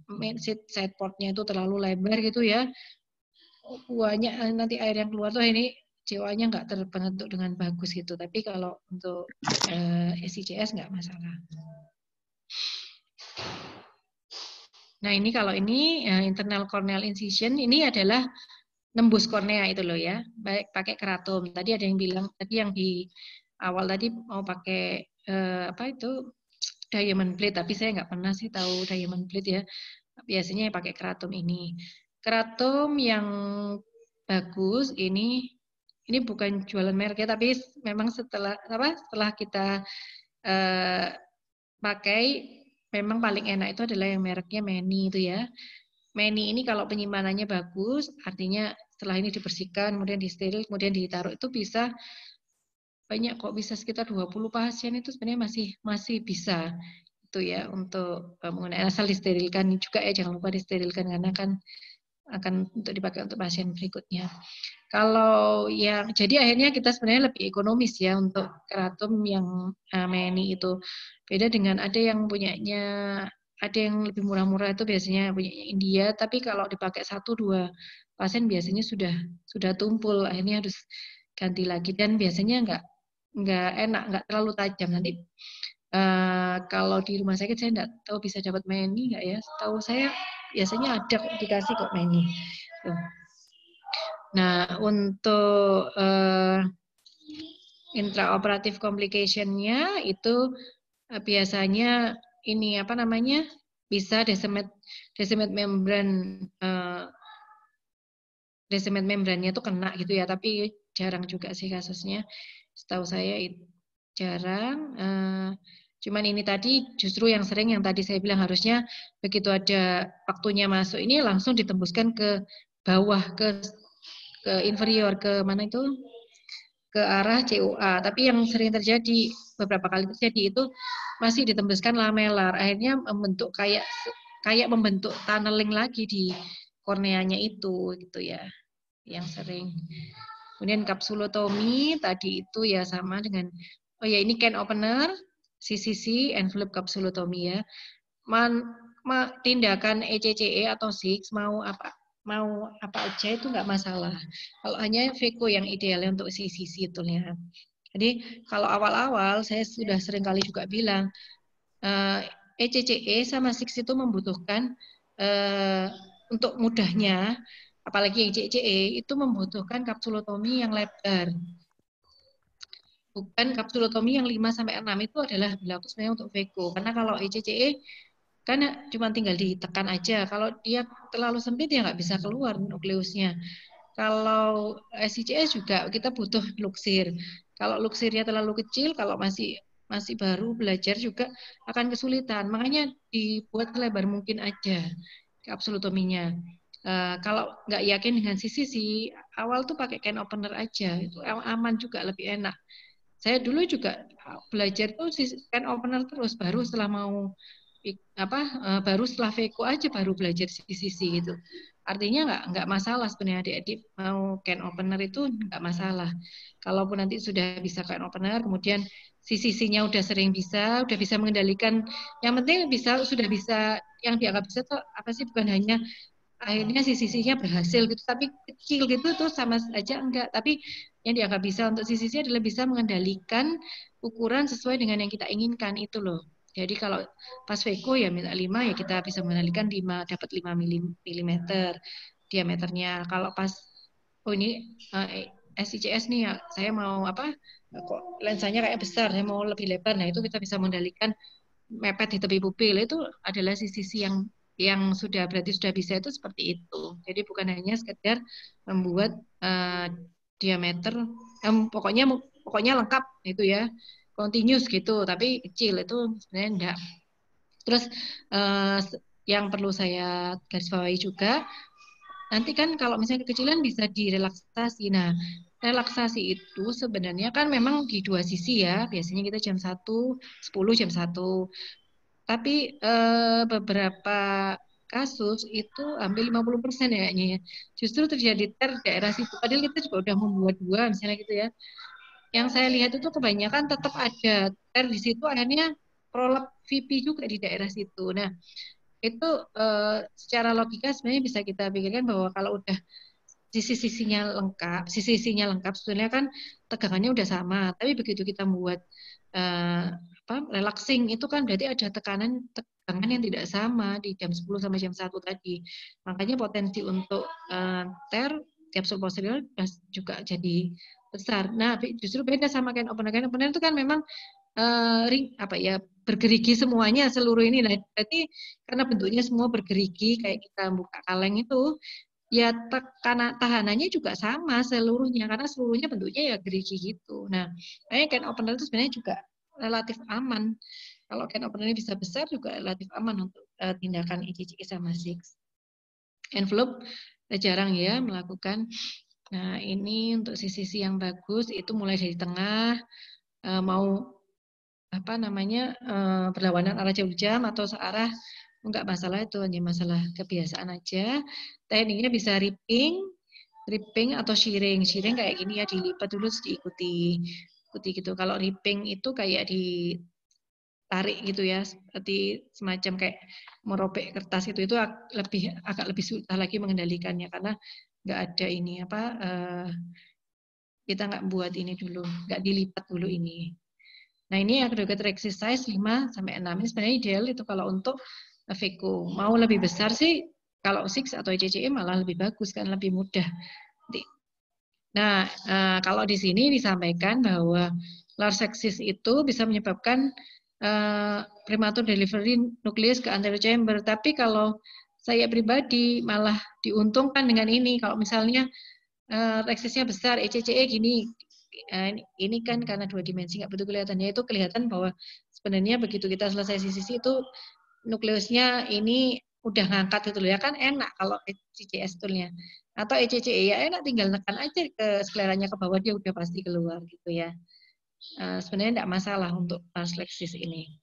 main side portnya itu terlalu lebar gitu ya. Banyak nanti air yang keluar tuh ini COA-nya nggak terbentuk dengan bagus gitu. Tapi kalau untuk SICS nggak masalah. Nah ini kalau ini internal corneal incision ini adalah nembus kornea itu loh ya, baik pakai keratum. Tadi ada yang bilang tadi yang di awal tadi mau pakai diamond plate, tapi saya nggak pernah sih tahu diamond plate ya. Biasanya pakai keratum ini. Keratum yang bagus ini bukan jualan merek ya, tapi memang setelah kita pakai memang paling enak itu adalah yang mereknya Meni itu ya. Meni ini kalau penyimpanannya bagus, artinya setelah ini dibersihkan, kemudian disteril, kemudian ditaruh itu bisa banyak kok, bisa sekitar 20 pasien itu sebenarnya masih bisa itu ya untuk menggunakan, asal disterilkan juga ya, jangan lupa disterilkan karena kan akan untuk dipakai untuk pasien berikutnya. Kalau yang jadi akhirnya kita sebenarnya lebih ekonomis ya untuk keratum yang Meni itu. Beda dengan ada yang punyanya, ada yang lebih murah-murah itu biasanya punyanya India, tapi kalau dipakai 1-2 pasien biasanya sudah tumpul, akhirnya harus ganti lagi dan biasanya nggak enak, nggak terlalu tajam nanti. Kalau di rumah sakit saya nggak tahu bisa dapat Meni nggak ya. Tahu saya biasanya ada dikasih kok Meni. Tuh. Nah untuk intraoperatif complication-nya itu biasanya ini bisa decimate membran basement membrannya itu kena gitu ya, tapi jarang juga sih kasusnya. Setahu saya jarang. Cuman ini tadi justru yang sering yang tadi saya bilang harusnya begitu ada waktunya masuk ini langsung ditembuskan ke bawah ke inferior ke mana itu ke arah COA. Tapi yang sering terjadi beberapa kali terjadi itu masih ditembuskan lamelar. Akhirnya membentuk kayak membentuk tunneling lagi di korneanya itu gitu ya. Yang sering. Kemudian kapsulotomi tadi itu ya sama dengan ini can opener, CCC, envelope kapsulotomi ya. Tindakan ECCE atau SIX mau apa aja itu nggak masalah. Kalau hanya VECO yang idealnya untuk CCC itu ya. Jadi kalau awal-awal saya sudah sering kali juga bilang ECCE sama SIX itu membutuhkan untuk mudahnya, apalagi ECCE itu membutuhkan kapsulotomi yang lebar. Bukan kapsulotomi yang 5-6 itu adalah berlaku sebenarnya untuk VECO. Karena kalau ECCE kan cuma tinggal ditekan aja. Kalau dia terlalu sempit ya nggak bisa keluar nukleusnya. Kalau SICS juga kita butuh luxir. Kalau luxirnya terlalu kecil, kalau masih baru belajar juga akan kesulitan. Makanya dibuat selebar mungkin aja kapsulotominya. Kalau nggak yakin dengan CCC, awal tuh pakai can opener aja. Itu aman juga, lebih enak. Saya dulu juga belajar tuh can opener terus, baru setelah baru setelah VECO aja baru belajar CCC gitu. Artinya nggak masalah sebenarnya adik-adik mau can opener itu nggak masalah. Kalaupun nanti sudah bisa can opener, kemudian CCC-nya udah bisa mengendalikan. Yang penting sudah bisa, yang dianggap bisa tuh apa sih, bukan hanya akhirnya CCC-nya berhasil gitu, tapi kecil gitu tuh sama aja enggak. Tapi yang dianggap bisa untuk CCC adalah bisa mengendalikan ukuran sesuai dengan yang kita inginkan itu loh. Jadi kalau pas VECO ya minta 5 ya kita bisa mengendalikan 5, dapat 5 mm diameternya. Kalau pas ini SICS nih ya, saya mau kok lensanya kayak besar, saya mau lebih lebar. Nah, itu kita bisa mengendalikan mepet di tepi pupil. Itu adalah CCC yang berarti sudah bisa itu seperti itu. Jadi bukan hanya sekedar membuat diameter pokoknya lengkap itu ya, continuous gitu, tapi kecil itu sebenarnya enggak. Terus yang perlu saya garis bawahi juga, nanti kan kalau misalnya kekecilan bisa direlaksasi. Nah, relaksasi itu sebenarnya kan memang di 2 sisi ya. Biasanya kita jam 1, 10 jam 1. Tapi beberapa kasus itu hampir 50% ya kayaknya ya. Justru terjadi daerah situ. Padahal kita juga udah membuat 2 misalnya gitu ya. Yang saya lihat itu kebanyakan tetap ada di situ, akhirnya prolap VP juga di daerah situ. Nah, itu secara logika sebenarnya bisa kita pikirkan bahwa kalau udah sisi-sisinya lengkap, sebenarnya kan tegangannya udah sama. Tapi begitu kita membuat relaxing itu kan berarti ada tegangan yang tidak sama di jam 10 sampai jam 1 tadi. Makanya potensi untuk kapsul posterior juga jadi besar. Nah, justru beda sama can opener. Can opener itu kan memang bergerigi semuanya seluruh ini. Nah, berarti karena bentuknya semua bergerigi kayak kita buka kaleng itu, ya tahanannya juga sama seluruhnya karena seluruhnya bentuknya ya gerigi gitu. Nah, can opener itu sebenarnya juga relatif aman. Kalau can opener ini bisa besar juga relatif aman untuk tindakan ECCE sama SIX. Envelope jarang ya melakukan. Nah, ini untuk sisi yang bagus itu mulai dari tengah mau berlawanan arah jauh jam atau searah, enggak masalah, itu hanya masalah kebiasaan aja. Tekniknya bisa ripping atau shearing. Shearing kayak gini ya, dilipat dulu terus diikuti gitu. Kalau ripping itu kayak ditarik gitu ya, seperti semacam kayak merobek kertas itu agak lebih susah lagi mengendalikannya karena nggak ada ini kita nggak buat ini dulu, nggak dilipat dulu ini. Nah, ini aggregator exercise 5 sampai 6 ini sebenarnya ideal itu kalau untuk VECO. Mau lebih besar sih kalau SIX atau ECCE malah lebih bagus kan, lebih mudah. Nah, kalau di sini disampaikan bahwa large sepsis itu bisa menyebabkan prematur delivery nukleus ke anterior chamber. Tapi kalau saya pribadi malah diuntungkan dengan ini. Kalau misalnya reksisnya besar, ECCE gini, ini kan karena 2 dimensi nggak betul kelihatannya, itu kelihatan bahwa sebenarnya begitu kita selesai sisi itu nukleusnya ini udah ngangkat gitu loh ya, kan enak kalau CCS toolnya. Atau ECCE ya enak, tinggal nekan aja ke skleranya ke bawah, dia udah pasti keluar gitu ya. Sebenarnya enggak masalah untuk transleksis ini.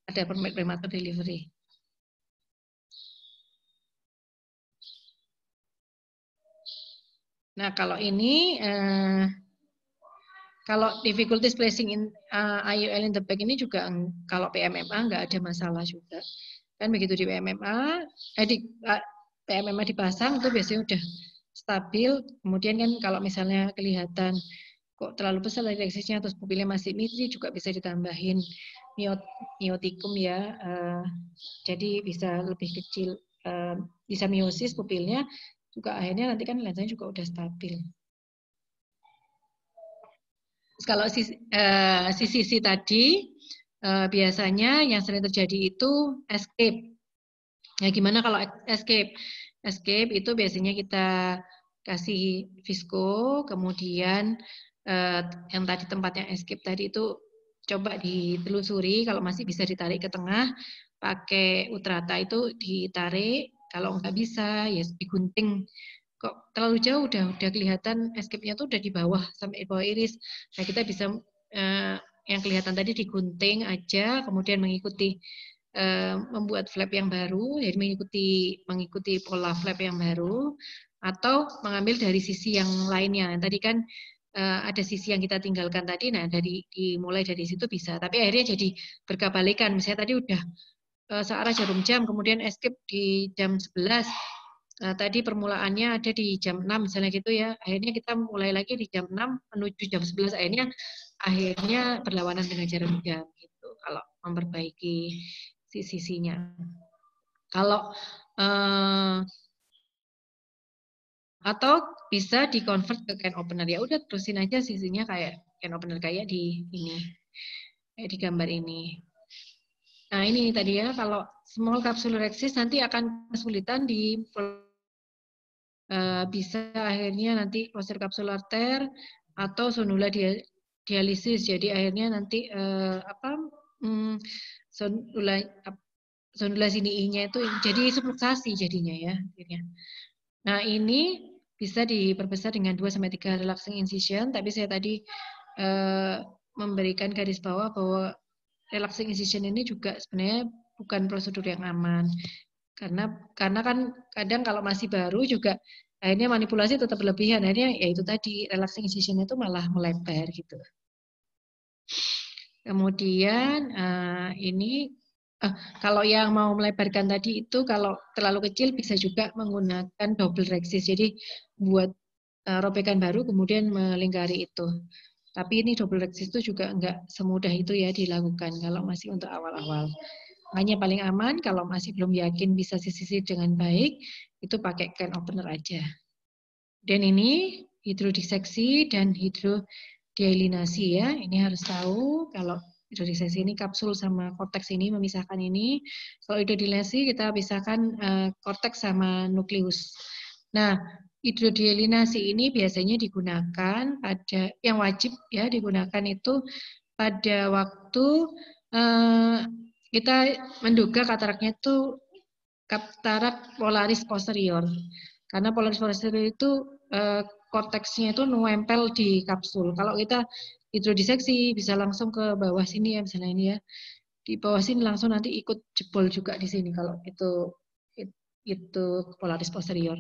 Ada prematur delivery. Nah, kalau ini kalau difficulties placing in IUL in the back ini juga kalau PMMA nggak ada masalah juga. Kan begitu di PMMA, PMMA dipasang itu biasanya udah stabil. Kemudian kan kalau misalnya kelihatan kok terlalu besar reksisnya terus pupilnya masih mitri, juga bisa ditambahin miotikum ya. Jadi bisa lebih kecil, bisa miosis pupilnya, juga akhirnya nanti kan lensanya juga udah stabil. Kalau sisi tadi biasanya yang sering terjadi itu escape. Ya gimana kalau escape? Escape itu biasanya kita kasih visco, kemudian yang tadi tempatnya escape tadi itu coba ditelusuri, kalau masih bisa ditarik ke tengah, pakai Utrata itu ditarik, kalau nggak bisa ya digunting. Kok terlalu jauh udah kelihatan escape-nya tuh udah di bawah sampai di bawah iris. Nah, kita bisa yang kelihatan tadi digunting aja, kemudian mengikuti membuat flap yang baru, jadi mengikuti pola flap yang baru, atau mengambil dari sisi yang lainnya. Tadi kan ada sisi yang kita tinggalkan tadi, nah dimulai dari situ bisa. Tapi akhirnya jadi berkebalikan. Misalnya tadi udah searah jarum jam, kemudian escape di jam 11. Nah, tadi permulaannya ada di jam 6 misalnya gitu ya. Akhirnya kita mulai lagi di jam 6 menuju jam 11. Akhirnya berlawanan dengan jarum jam gitu. Kalau memperbaiki sisinya. Kalau atau bisa di-convert ke can opener, ya udah terusin aja sisinya kayak can opener kayak di ini. Kayak di gambar ini. Nah, ini tadi ya, kalau small capsular rhexis nanti akan kesulitan di bisa akhirnya nanti closure capsular tear atau sonula dialisis. Jadi akhirnya nanti sonula sini-nya itu jadi subluxasi jadinya ya akhirnya. Nah, ini bisa diperbesar dengan 2-3 relaxing incision, tapi saya tadi memberikan garis bawah bahwa relaxing incision ini juga sebenarnya bukan prosedur yang aman. Karena kan kadang kalau masih baru juga akhirnya manipulasi tetap berlebihan. Akhirnya ya itu tadi relaxing incision itu malah melebar gitu. Kemudian ini kalau yang mau melebarkan tadi itu kalau terlalu kecil bisa juga menggunakan double rhexis. Jadi buat robekan baru kemudian melingkari itu. Tapi ini double rhexis itu juga enggak semudah itu ya dilakukan kalau masih untuk awal-awal. Hanya paling aman kalau masih belum yakin bisa sisi dengan baik, itu pakai can opener aja. Dan ini hidrodiseksi dan hidrodielinasi ya. Ini harus tahu kalau hidrodiseksi ini kapsul sama korteks ini memisahkan ini. Kalau hidrodielinasi kita pisahkan korteks sama nukleus. Nah, hidrodielinasi ini biasanya digunakan pada yang wajib ya digunakan itu pada waktu kita menduga kataraknya itu katarak polaris posterior. Karena polaris posterior itu korteksnya itu nempel di kapsul. Kalau kita hidrodiseksi bisa langsung ke bawah sini ya misalnya ini ya. Di bawah sini langsung nanti ikut jebol juga di sini kalau itu polaris posterior.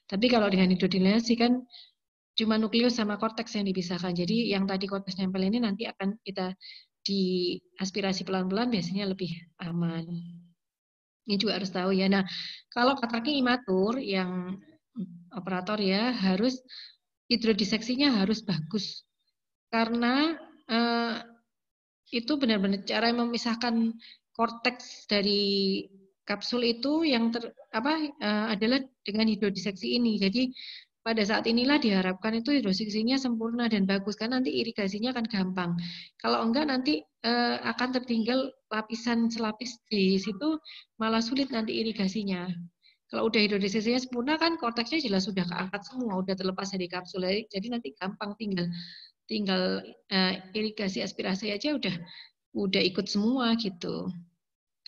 Tapi kalau dengan hidrodielinasi kan cuma nukleus sama korteks yang dipisahkan. Jadi yang tadi korteks nempel ini nanti akan kita diaspirasi pelan-pelan biasanya lebih aman. Ini juga harus tahu ya. Nah, kalau kataraknya imatur yang operator ya harus hidrodiseksinya harus bagus. Karena itu benar-benar cara memisahkan korteks dari kapsul itu yang adalah dengan hidrodiseksi ini. Jadi pada saat inilah diharapkan itu hidrodiseksinya sempurna dan bagus, karena nanti irigasinya akan gampang. Kalau enggak nanti akan tertinggal lapisan selapis di situ malah sulit nanti irigasinya. Kalau udah hidrodisesinya sempurna kan korteksnya jelas sudah keangkat semua, udah terlepas dari kapsul. Jadi nanti gampang tinggal irigasi aspirasi aja udah ikut semua gitu.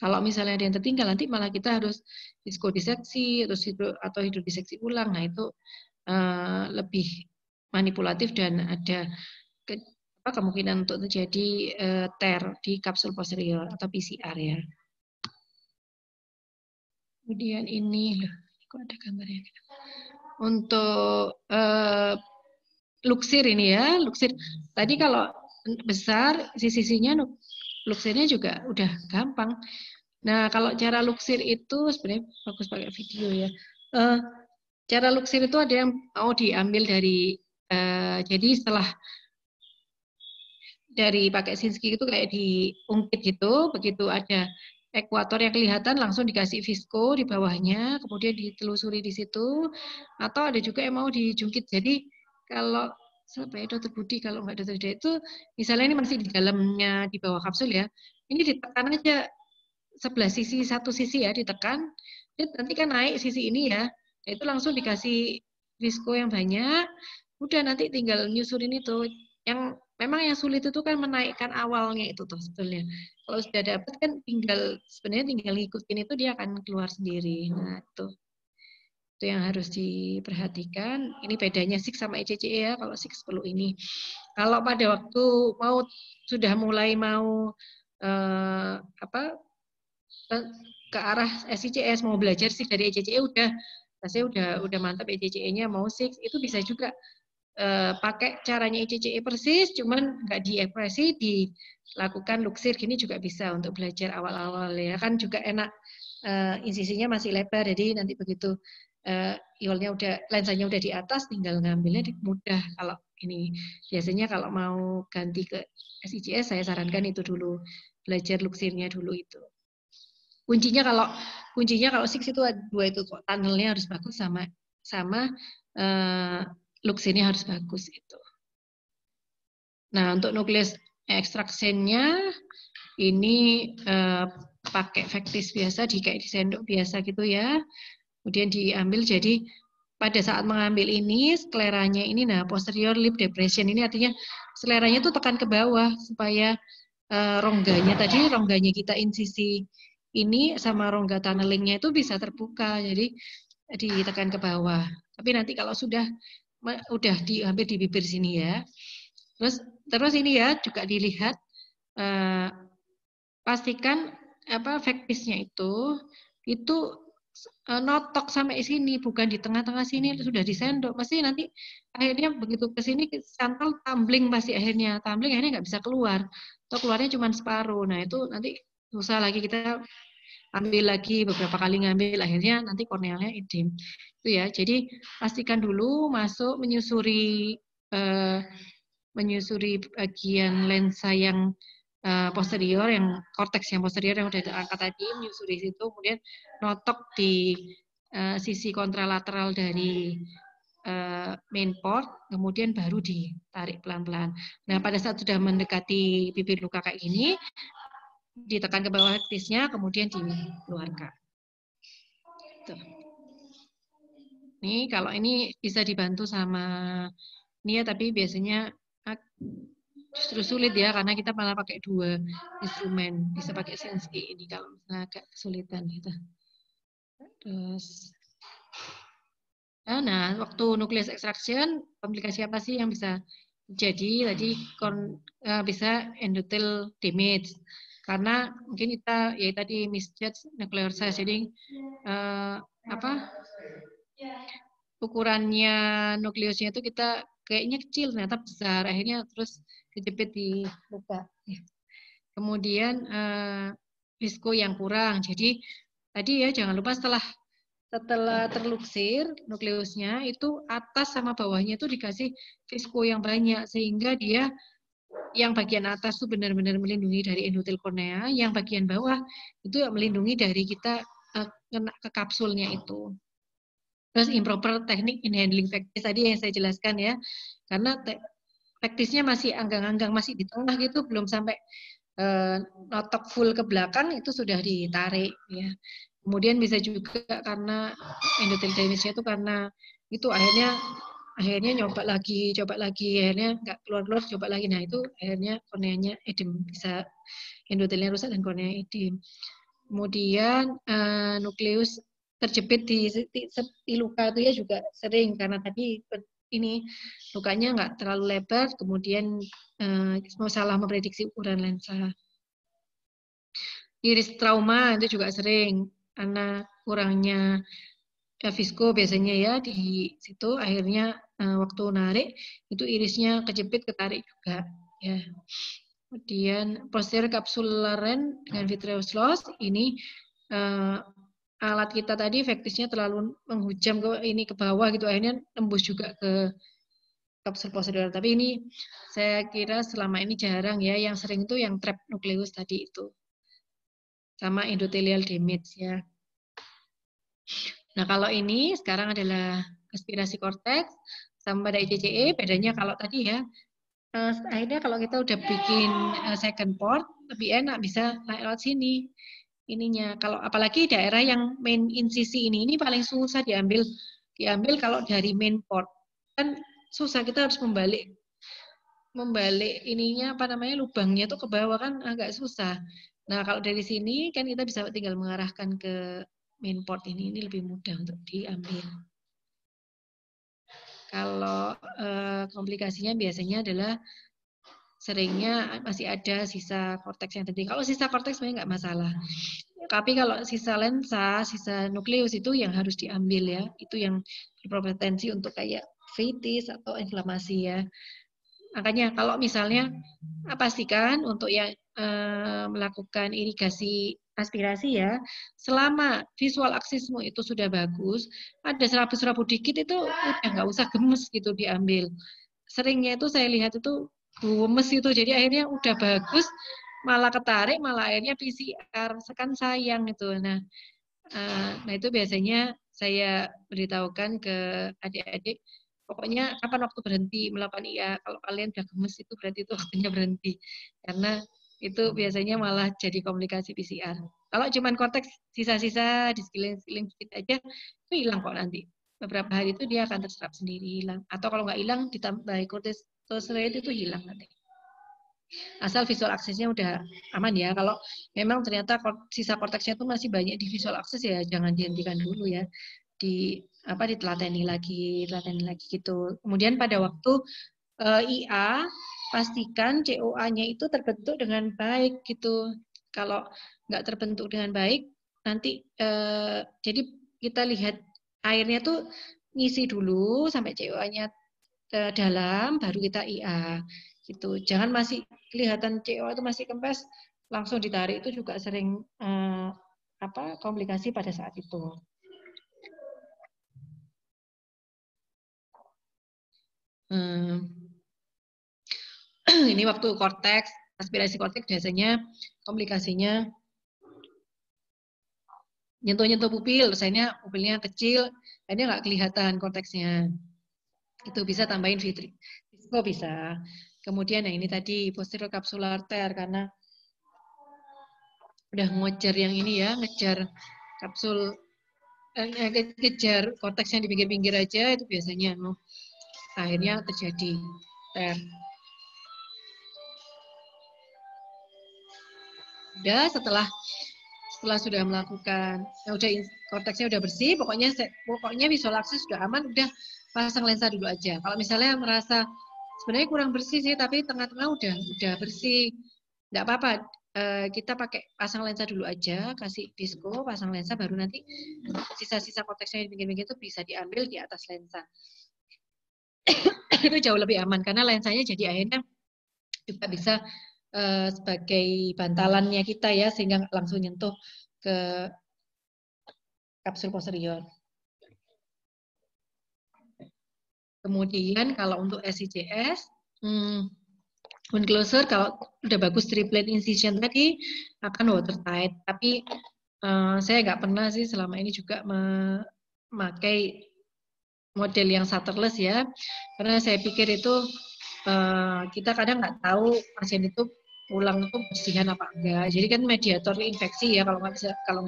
Kalau misalnya ada yang tertinggal nanti malah kita harus diskodiseksi atau hidrodiseksi ulang. Nah itu lebih manipulatif dan ada kemungkinan untuk terjadi tear di kapsul posterior atau PCR ya. Kemudian ini loh, kok ada gambarnya. Untuk luksir ini ya, luksir. Tadi kalau besar sisi-sisinya luksirnya juga udah gampang. Nah, kalau cara luksir itu sebenarnya bagus pakai video ya. Cara luksir itu ada yang mau diambil dari jadi setelah dari pakai Sinski itu kayak diungkit gitu, begitu ada ekuator yang kelihatan langsung dikasih visko di bawahnya, kemudian ditelusuri di situ, atau ada juga yang mau dijungkit. Jadi kalau sampai Dokter Budi, kalau nggak Dokter Dia itu, misalnya ini masih di dalamnya di bawah kapsul ya, ini ditekan aja sebelah sisi, satu sisi ya ditekan, nanti kan naik sisi ini ya, itu langsung dikasih visko yang banyak, udah nanti tinggal nyusurin itu. Yang memang yang sulit itu kan menaikkan awalnya itu tuh sebetulnya. Kalau sudah dapat kan sebenarnya tinggal ngikutin itu dia akan keluar sendiri. Nah itu yang harus diperhatikan. Ini bedanya SIX sama ECCE ya. Kalau SIX perlu ini. Kalau pada waktu sudah mulai mau ke arah SICS mau belajar SIX dari ECCE saya udah mantap ECCE-nya mau SIX itu bisa juga pakai caranya ECCE persis, cuman nggak diekspresi, dilakukan luksir gini juga bisa untuk belajar awal-awal ya kan juga enak, insisinya masih lebar, jadi nanti begitu iolnya lensanya udah di atas, tinggal ngambilnya mudah. Kalau ini biasanya kalau mau ganti ke SICS saya sarankan itu dulu, belajar luksirnya dulu itu. Kuncinya kalau SIX itu dua itu kok, tunnelnya harus bagus sama luksirnya harus bagus itu. Nah, untuk nukleus ekstraksennya ini pakai faktis biasa, kayak di sendok biasa gitu ya. Kemudian diambil, jadi pada saat mengambil ini skleranya ini, nah posterior lip depression ini artinya skleranya itu tekan ke bawah supaya rongganya kita insisi ini sama rongga tunnelingnya itu bisa terbuka, jadi ditekan ke bawah. Tapi nanti kalau udah hampir di bibir sini ya. Terus ini ya juga dilihat, pastikan faktisnya itu notok sampai sini, bukan di tengah-tengah sini sudah disendok. Pasti nanti akhirnya begitu ke sini santol tumbling, pasti akhirnya nggak bisa keluar atau keluarnya cuma separuh. Nah itu nanti susah lagi, kita ambil lagi beberapa kali ngambil, akhirnya nanti kornealnya edem. Itu ya. Jadi pastikan dulu masuk menyusuri bagian lensa yang posterior, yang korteks yang posterior yang udah diangkat tadi, menyusuri situ, kemudian notok di sisi kontralateral dari main port, kemudian baru ditarik pelan-pelan. Nah, pada saat sudah mendekati bibir luka kayak gini, ditekan ke bawah tisnya, kemudian dikeluarkan. Tuh. Nih, kalau ini bisa dibantu sama ini ya, tapi biasanya justru sulit ya, karena kita malah pakai dua instrumen. Bisa pakai Sinski ini kalau misalnya agak kesulitan gitu. Terus, nah, waktu nucleus extraction, komplikasi apa sih yang bisa jadi? Tadi bisa endothel damage. Karena mungkin kita ya tadi misjudge nuclear size, jadi ukurannya nukleusnya itu kita kayaknya kecil, ternyata besar, akhirnya terus kejepit di luka. Kemudian visko yang kurang. Jadi tadi ya jangan lupa setelah terluksir nukleusnya itu atas sama bawahnya itu dikasih visko yang banyak, sehingga dia yang bagian atas itu benar-benar melindungi dari endotel kornea, yang bagian bawah itu melindungi dari kita kena ke kapsulnya itu. Terus improper teknik in handling faktis tadi yang saya jelaskan ya, karena faktisnya masih anggang-anggang, masih di tengah gitu, belum sampai notok full ke belakang itu sudah ditarik ya. Kemudian bisa juga karena endothelial damage-nya itu karena itu akhirnya coba lagi, akhirnya nggak keluar, coba lagi. Nah itu akhirnya korneanya edem, bisa endothelnya rusak dan kornea edem. Kemudian nukleus terjepit di luka itu ya juga sering, karena tadi ini lukanya nggak terlalu lebar, kemudian salah memprediksi ukuran lensa. Iris trauma itu juga sering, karena kurangnya visko biasanya ya di situ, akhirnya waktu narik itu irisnya kejepit, ketarik juga ya. Kemudian posterior capsularen dengan vitreous loss, ini alat kita tadi faktisnya terlalu menghujam ke bawah gitu, akhirnya tembus juga ke kapsul posterior. Tapi ini saya kira selama ini jarang ya, yang sering itu yang trap nukleus tadi itu. Sama endothelial damage ya. Nah, kalau ini sekarang adalah aspirasi korteks sama pada ICCE, bedanya kalau tadi ya, akhirnya kalau kita udah bikin second port, lebih enak bisa lewat sini. Ininya, kalau apalagi daerah yang main insisi ini paling susah diambil kalau dari main port. Kan susah, kita harus membalik ininya lubangnya tuh ke bawah, kan agak susah. Nah, kalau dari sini kan kita bisa tinggal mengarahkan ke main port ini lebih mudah untuk diambil. Kalau komplikasinya biasanya adalah seringnya masih ada sisa korteks yang tadi. Kalau sisa korteks sebenarnya nggak masalah. Tapi kalau sisa lensa, sisa nukleus itu yang harus diambil ya. Itu yang berpotensi untuk kayak vitis atau inflamasi ya. Makanya kalau misalnya pastikan untuk yang melakukan irigasi aspirasi ya, selama visual aksesmu itu sudah bagus, ada serabut-serabut dikit itu udah nggak usah gemes gitu diambil. Seringnya itu saya lihat itu gemes itu, jadi akhirnya udah bagus, malah ketarik, malah akhirnya PCR, kan sayang itu. Nah itu biasanya saya beritahukan ke adik-adik, pokoknya kapan waktu berhenti melakukan IA, kalau kalian udah gemes itu berarti itu waktunya berhenti. Karena itu biasanya malah jadi komplikasi PCR. Kalau cuman konteks sisa-sisa di sekeliling sedikit aja, itu hilang kok nanti. Beberapa hari itu dia akan terserap sendiri hilang. Atau kalau nggak hilang, ditambah corticosteroid itu hilang nanti. Asal visual aksesnya udah aman ya. Kalau memang ternyata sisa korteksnya itu masih banyak di visual akses ya, jangan dihentikan dulu ya. Ditelateni lagi gitu. Kemudian pada waktu IA, pastikan COA-nya itu terbentuk dengan baik gitu. Kalau nggak terbentuk dengan baik, nanti jadi kita lihat airnya tuh ngisi dulu sampai COA-nya dalam, baru kita IA gitu. Jangan masih kelihatan COA itu masih kempes, langsung ditarik, itu juga sering komplikasi pada saat itu. Ini waktu korteks, aspirasi korteks biasanya komplikasinya nyentuh-nyentuh pupil, misalnya pupilnya kecil, akhirnya nggak kelihatan korteksnya. Itu bisa tambahin visko bisa. Kemudian ini tadi posterior capsular tear, karena udah ngejar yang ini ya, ngejar kapsul, ngejar korteks yang di pinggir-pinggir aja, itu biasanya akhirnya terjadi tear. Udah setelah sudah melakukan, udah korteksnya udah bersih, pokoknya visual akses sudah aman, udah pasang lensa dulu aja. Kalau misalnya merasa sebenarnya kurang bersih sih, tapi tengah-tengah udah bersih, nggak apa-apa. Kita pakai pasang lensa dulu aja, kasih visko, pasang lensa, baru nanti sisa-sisa korteksnya di pinggir-pinggir itu bisa diambil di atas lensa. Itu jauh lebih aman karena lensanya jadi akhirnya juga bisa sebagai bantalannya kita ya, sehingga langsung nyentuh ke kapsul posterior. Kemudian kalau untuk SICS, wound closure kalau udah bagus triplet incision tadi akan watertight. Tapi saya nggak pernah sih selama ini juga memakai model yang shutterless ya, karena saya pikir itu kita kadang nggak tahu pasien itu ulang itu bersihan apa enggak. Jadi kan mediator infeksi ya kalau nggak bisa, kalau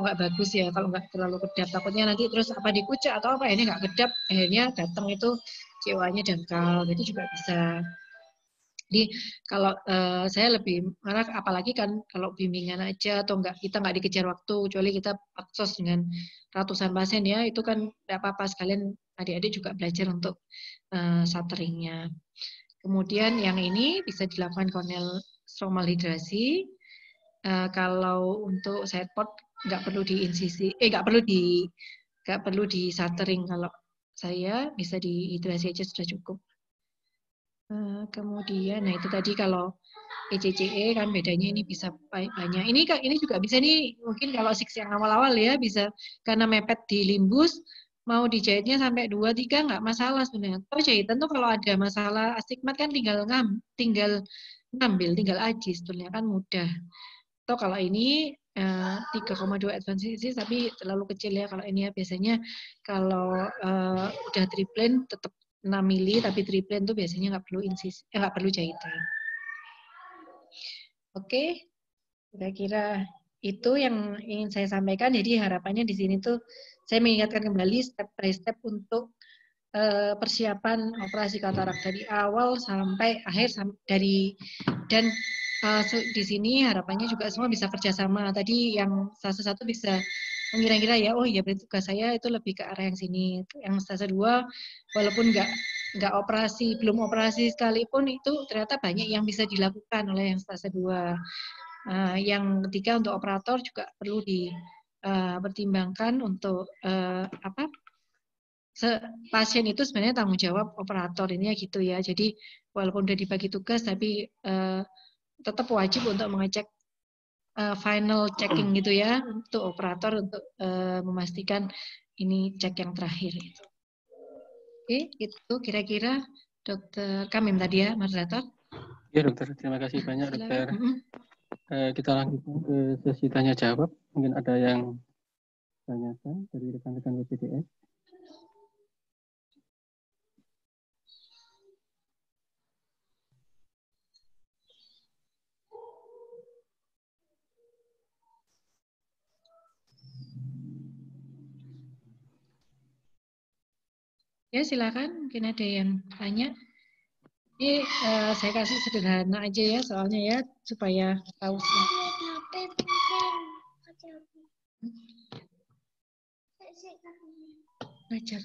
nggak bagus ya, kalau nggak terlalu kedap, takutnya nanti terus apa dikucek atau apa ini nggak kedap, akhirnya datang itu COA-nya dangkal, itu juga bisa. Jadi kalau saya lebih marah, apalagi kan kalau bimbingan aja atau enggak, kita nggak dikejar waktu, kecuali kita akses dengan ratusan pasien ya, itu kan tidak apa-apa, sekalian adik-adik juga belajar untuk shuttering-nya. Kemudian yang ini bisa dilakukan corneal stromal hidrasi. Kalau untuk setpot nggak perlu diinsisi, nggak perlu di shuttering. Kalau saya bisa dihidrasi aja sudah cukup. Kemudian, nah itu tadi kalau ECCE kan bedanya ini bisa banyak. Ini juga bisa nih, mungkin kalau six yang awal-awal ya bisa karena mepet di limbus, mau dijahitnya sampai 2-3 nggak masalah sebenarnya. Atau jahitan tuh kalau ada masalah astigmat kan tinggal ngambil, tinggal aji sebetulnya kan mudah. Atau kalau ini 3,2 advance disease tapi terlalu kecil ya kalau ini ya, biasanya kalau udah triplane tetap 6 mili, tapi triplane tuh biasanya nggak perlu nggak perlu jahitan. Oke, kira-kira itu yang ingin saya sampaikan. Jadi harapannya di sini tuh saya mengingatkan kembali step by step untuk persiapan operasi katarak dari awal sampai akhir dan di sini harapannya juga semua bisa kerjasama. Tadi yang stase 1 bisa mengira-ngira ya, oh ya berarti tugas saya itu lebih ke arah yang sini. Yang stase 2 walaupun nggak operasi, belum operasi sekalipun itu ternyata banyak yang bisa dilakukan oleh yang stase 2. Yang ketiga untuk operator juga perlu dipertimbangkan untuk pasien itu sebenarnya tanggung jawab operator ini ya gitu ya. Jadi walaupun udah dibagi tugas tapi tetap wajib untuk mengecek final checking gitu ya untuk operator untuk memastikan ini cek yang terakhir itu. Oke, itu kira-kira Dokter Kamim tadi ya, moderator. Ya dokter, terima kasih banyak dokter. Kita lanjutkan ke sesi tanya jawab. Mungkin ada yang tanyakan dari rekan-rekan PPDS. Ya silakan, mungkin ada yang tanya. Ini saya kasih sederhana aja ya, soalnya ya supaya tahu sih. Belajar.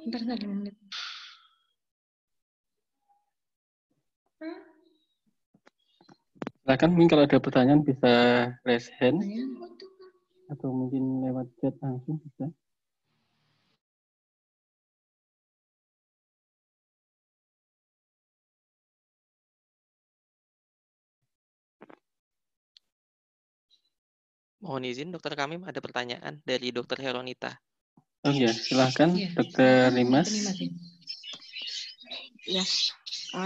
Bentar 5 menit. Silakan, mungkin kalau ada pertanyaan bisa raise hand atau mungkin lewat chat langsung bisa. Mohon izin, Dokter Kamim ada pertanyaan dari Dokter Heronita. Oh iya, silakan Dokter Nimas. Ya,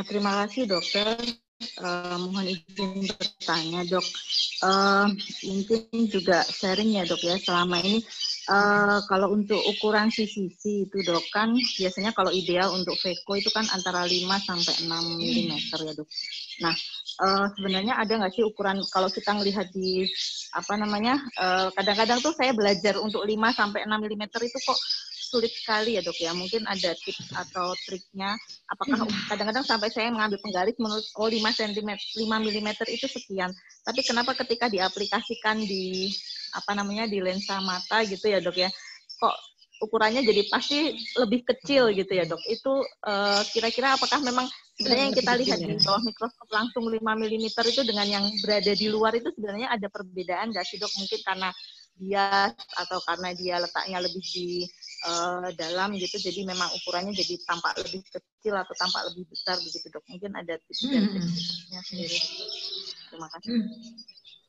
terima kasih dokter. Mohon izin bertanya dok. Mungkin juga sharing ya dok ya. Selama ini kalau untuk ukuran CCC itu dok kan biasanya kalau ideal untuk VECO itu kan antara 5 sampai 6 mm ya dok. Nah sebenarnya ada nggak sih ukuran kalau kita melihat di apa namanya kadang-kadang tuh saya belajar untuk 5 sampai 6 mm itu kok sulit sekali ya dok ya. Mungkin ada tips atau triknya. Apakah kadang-kadang sampai saya mengambil penggaris menurut 5 cm, 5 mm itu sekian. Tapi kenapa ketika diaplikasikan di apa namanya di lensa mata gitu ya dok ya, kok ukurannya jadi pasti lebih kecil gitu ya dok. Itu kira-kira apakah memang sebenarnya yang kita lihat di bawah mikroskop langsung 5 mm itu dengan yang berada di luar itu sebenarnya ada perbedaan nggak sih dok? Mungkin karena bias atau karena dia letaknya lebih di dalam gitu, jadi memang ukurannya jadi tampak lebih kecil atau tampak lebih besar begitu dok. Mungkin ada tips dan triknya sendiri. Terima kasih.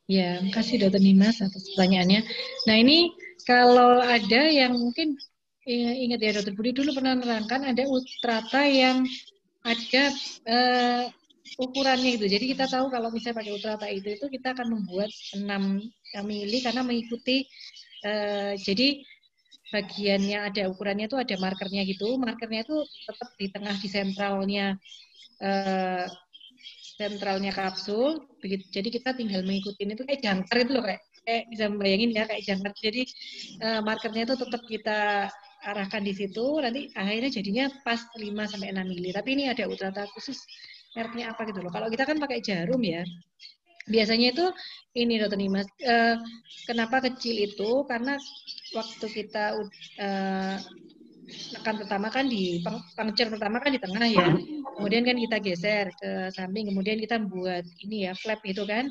Ya, makasih Dokter Nimas atas pertanyaannya. Nah ini kalau ada yang mungkin ingat ya Dokter Budi dulu pernah menerangkan ada Ultrata yang ada ukurannya gitu. Jadi kita tahu kalau misalnya pakai Ultrata itu kita akan membuat 6 mili karena mengikuti jadi bagian yang ada ukurannya itu ada markernya gitu. Markernya itu tetap di tengah di sentralnya sentralnya kapsul. Jadi kita tinggal mengikuti itu kayak jangkar itu loh, kayak bisa membayangin ya kayak jangkar. Jadi markernya itu tetap kita arahkan di situ, nanti akhirnya jadinya pas 5-6 mili. Tapi ini ada ultrata khusus mereknya apa gitu loh. Kalau kita kan pakai jarum ya. Biasanya itu ini Dokter Nimas, kenapa kecil itu? Karena waktu kita tekan pertama kan di puncture pertama kan di tengah ya, kemudian kan kita geser ke samping, kemudian kita buat ini ya flap itu kan.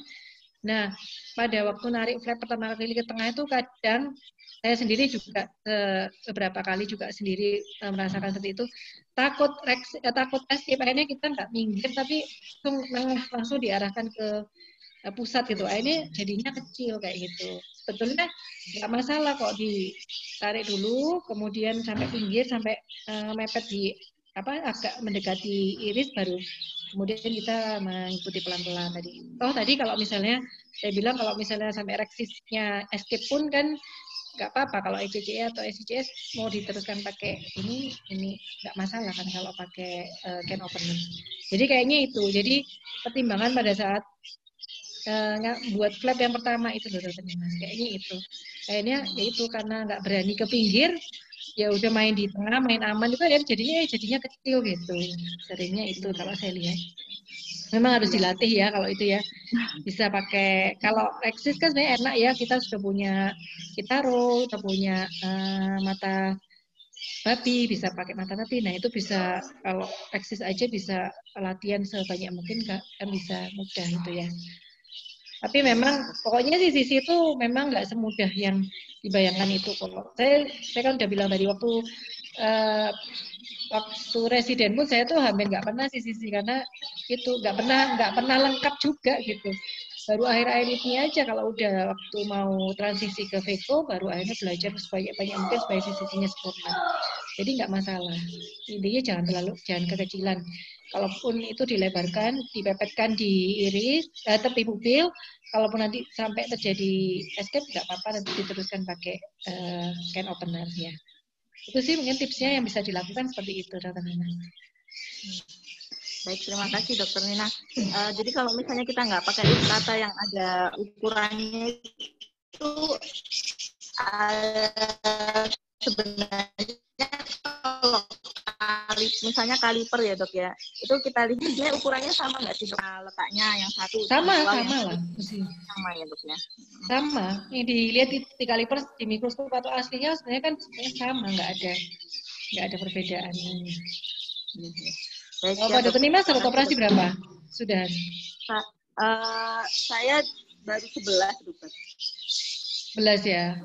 Nah pada waktu narik flap pertama kali ke tengah itu kadang saya sendiri juga beberapa kali juga sendiri merasakan seperti itu, takut escape, akhirnya kita nggak minggir tapi langsung diarahkan ke pusat gitu, akhirnya jadinya kecil kayak gitu. Sebetulnya nggak masalah kok ditarik dulu, kemudian sampai pinggir, sampai mepet di agak mendekati iris, baru kemudian kita mengikuti pelan-pelan tadi. Tadi kalau misalnya saya bilang kalau misalnya sampai reksisnya escape pun kan nggak apa-apa, kalau ECCE atau ECCS mau diteruskan pakai ini nggak masalah kan kalau pakai can opener. Jadi kayaknya itu. Jadi pertimbangan pada saat buat flap yang pertama itu loh Dokter Nimas, kayaknya itu. Kayaknya ya itu karena nggak berani ke pinggir, ya udah main di tengah, main aman itu ya jadinya kecil gitu. Seringnya itu kalau saya lihat. Memang harus dilatih ya kalau itu ya. Bisa pakai, kalau Rexis kan sebenarnya enak ya, kita sudah punya Kitaro, kita punya mata babi, bisa pakai mata babi. Nah itu bisa, kalau Rexis aja bisa latihan sebanyak mungkin kan bisa mudah itu ya. Tapi memang pokoknya sisi itu memang nggak semudah yang dibayangkan itu. Kalau saya kan udah bilang tadi waktu residen pun saya tuh hampir nggak pernah sisi karena itu nggak pernah lengkap juga gitu. Baru akhir-akhir ini aja kalau udah waktu mau transisi ke VECO baru akhirnya belajar sebanyak mungkin supaya sisinya sempurna. Jadi nggak masalah. Intinya jangan kekecilan. Kalaupun itu dilebarkan, dipepetkan di iris, tepi pupil, kalaupun nanti sampai terjadi escape nggak apa-apa, nanti diteruskan pakai can opener ya. Itu sih mungkin tipsnya yang bisa dilakukan seperti itu, Dokter Nina. Baik, terima kasih Dokter Nina. Jadi kalau misalnya kita nggak pakai ultrata yang ada ukurannya itu sebenarnya kalau misalnya kaliper ya Dok ya, itu kita lihat ukurannya sama nggak sih Dok? Letaknya yang satu sama lah sama ya Dok ya. Sama, ini dilihat di kaliper di mikroskop atau aslinya sebenarnya kan sama, nggak ada perbedaan. Baik, Pak Dokter Nima sempat operasi berapa? Sudah? Saya baru 11 Dokter. 11 ya.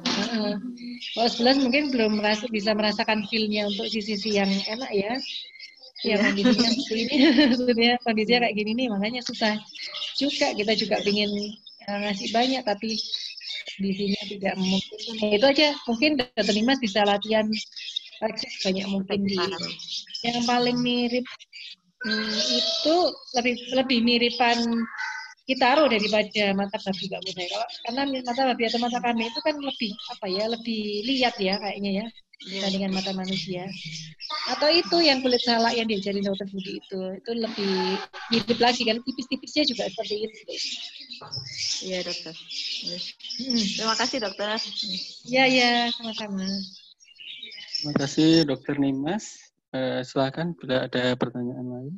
Kalau 11 mungkin belum bisa merasakan feel-nya untuk sisi yang enak ya. Ya kondisinya seperti ini, sebenarnya kondisinya kayak gini nih, makanya susah juga. Kita juga ingin ngasih banyak, tapi kondisinya tidak memungkinkan. Ya, itu aja, mungkin Dokter Nimas bisa latihan banyak mungkin di yang paling mirip itu lebih miripan Kitaro daripada mata babi Kak Bunda. Karena mata babi atau mata kambing itu kan lebih lihat ya kayaknya ya dibandingkan mata manusia. Atau itu yang kulit salak yang diajarin Dokter Budi itu lebih mirip lagi kan, tipis-tipisnya juga seperti itu. Iya Dokter. Terima kasih Dokter. Iya sama-sama. Terima kasih Dokter Nimas. Silakan bila ada pertanyaan lain.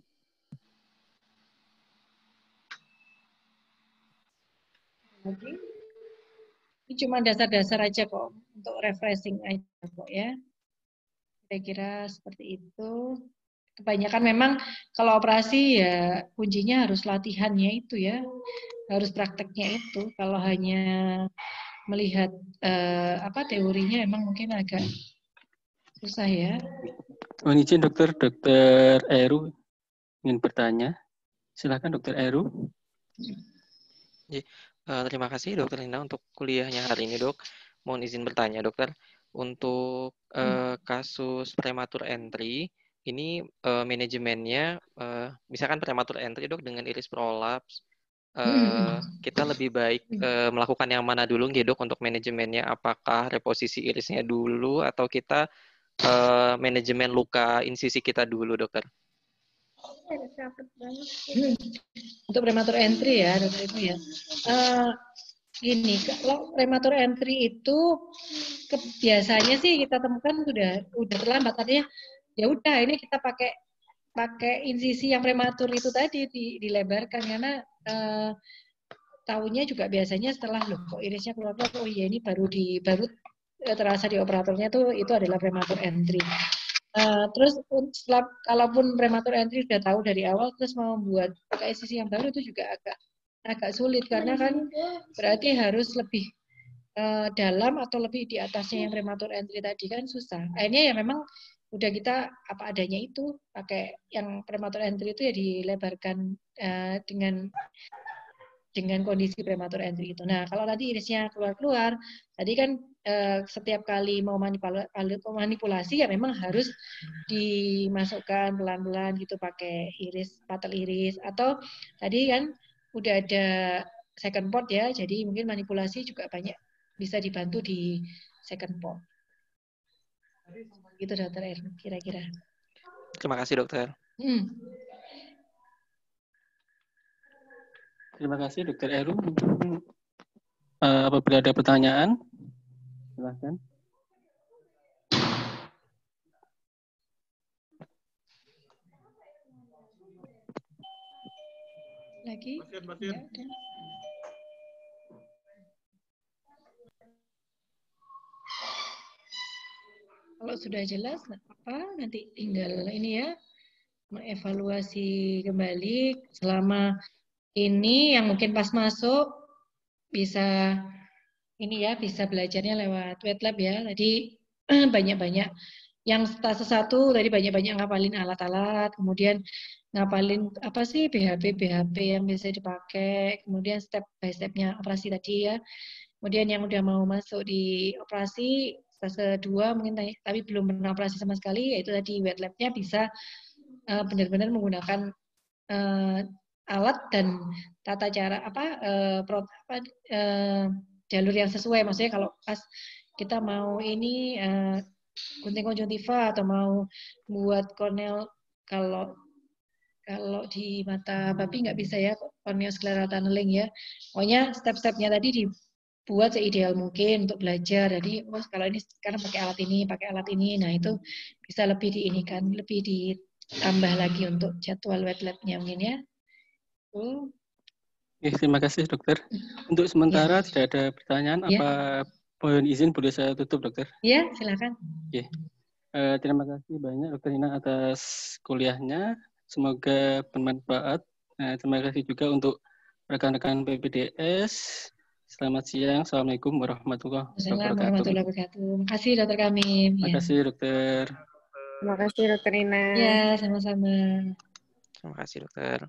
Ini cuma dasar-dasar aja kok, untuk refreshing aja kok ya. Kira-kira seperti itu. Kebanyakan memang kalau operasi ya kuncinya harus latihannya itu ya, harus prakteknya itu. Kalau hanya melihat teorinya emang mungkin agak susah ya. Mohon izin Dokter Eru ingin bertanya. Silakan Dokter Eru. Terima kasih Dokter Lina untuk kuliahnya hari ini Dok. Mohon izin bertanya Dokter. Untuk kasus prematur entry, ini manajemennya, misalkan prematur entry Dok dengan iris prolaps, kita lebih baik melakukan yang mana dulu Dok untuk manajemennya? Apakah reposisi irisnya dulu atau kita manajemen luka insisi kita dulu Dokter? Untuk prematur entry ya, Dokter Ibu ya. Gini, kalau prematur entry itu biasanya sih kita temukan udah terlambat, artinya ya udah ini kita pakai insisi yang prematur itu tadi dilebarkan karena tahunya juga biasanya setelah loh kok irisnya keluar, oh iya ini baru terasa di operatornya tuh itu adalah prematur entry. Terus setelah kalaupun prematur entry sudah tahu dari awal terus mau buat pakai insisi yang baru itu juga agak sulit karena kan berarti harus lebih dalam atau lebih di atasnya yang prematur entry tadi kan susah. Akhirnya ya memang udah kita apa adanya itu pakai yang prematur entry itu ya dilebarkan dengan kondisi prematur entry itu. Nah kalau tadi irisnya keluar tadi kan setiap kali mau manipulasi ya memang harus dimasukkan pelan-pelan gitu pakai iris patel iris atau tadi kan udah ada second port ya, jadi mungkin manipulasi juga banyak bisa dibantu di second port. Gitu Dokter Ernu kira-kira. Terima kasih dokter. Terima kasih Dokter Eru. Apabila ada pertanyaan, silahkan. Lagi? Ya, kalau sudah jelas, nggak apa-apa. Nanti tinggal ini ya, mengevaluasi kembali selama ini yang mungkin pas masuk bisa ini ya, bisa belajarnya lewat wet lab ya. Tadi banyak-banyak yang stase 1 tadi banyak-banyak ngapalin alat-alat, kemudian ngapalin apa sih BHP yang bisa dipakai, kemudian step by step-nya operasi tadi ya. Kemudian yang udah mau masuk di operasi fase 2 mungkin tapi belum pernah operasi sama sekali, yaitu tadi wet lab-nya bisa benar-benar menggunakan alat dan tata cara jalur yang sesuai. Maksudnya kalau pas kita mau ini gunting konjungtiva atau mau buat corneal, kalau di mata babi nggak bisa ya corneal scleral tunneling ya. Pokoknya step-stepnya tadi dibuat seideal mungkin untuk belajar. Jadi kalau ini sekarang pakai alat ini, nah itu bisa lebih diinikan, lebih ditambah lagi untuk jadwal wet lab-nya mungkin ya. Terima kasih dokter. Untuk sementara tidak ada pertanyaan. Apa mohon izin boleh saya tutup dokter? Iya, silakan. Terima kasih banyak Dokter Nina atas kuliahnya. Semoga bermanfaat. Terima kasih juga untuk rekan-rekan PPDS. Selamat siang. Assalamualaikum warahmatullahi wabarakatuh. Terima kasih dokter kami. Terima kasih dokter. Terima kasih dokter Nina. Ya, sama-sama. Terima kasih dokter.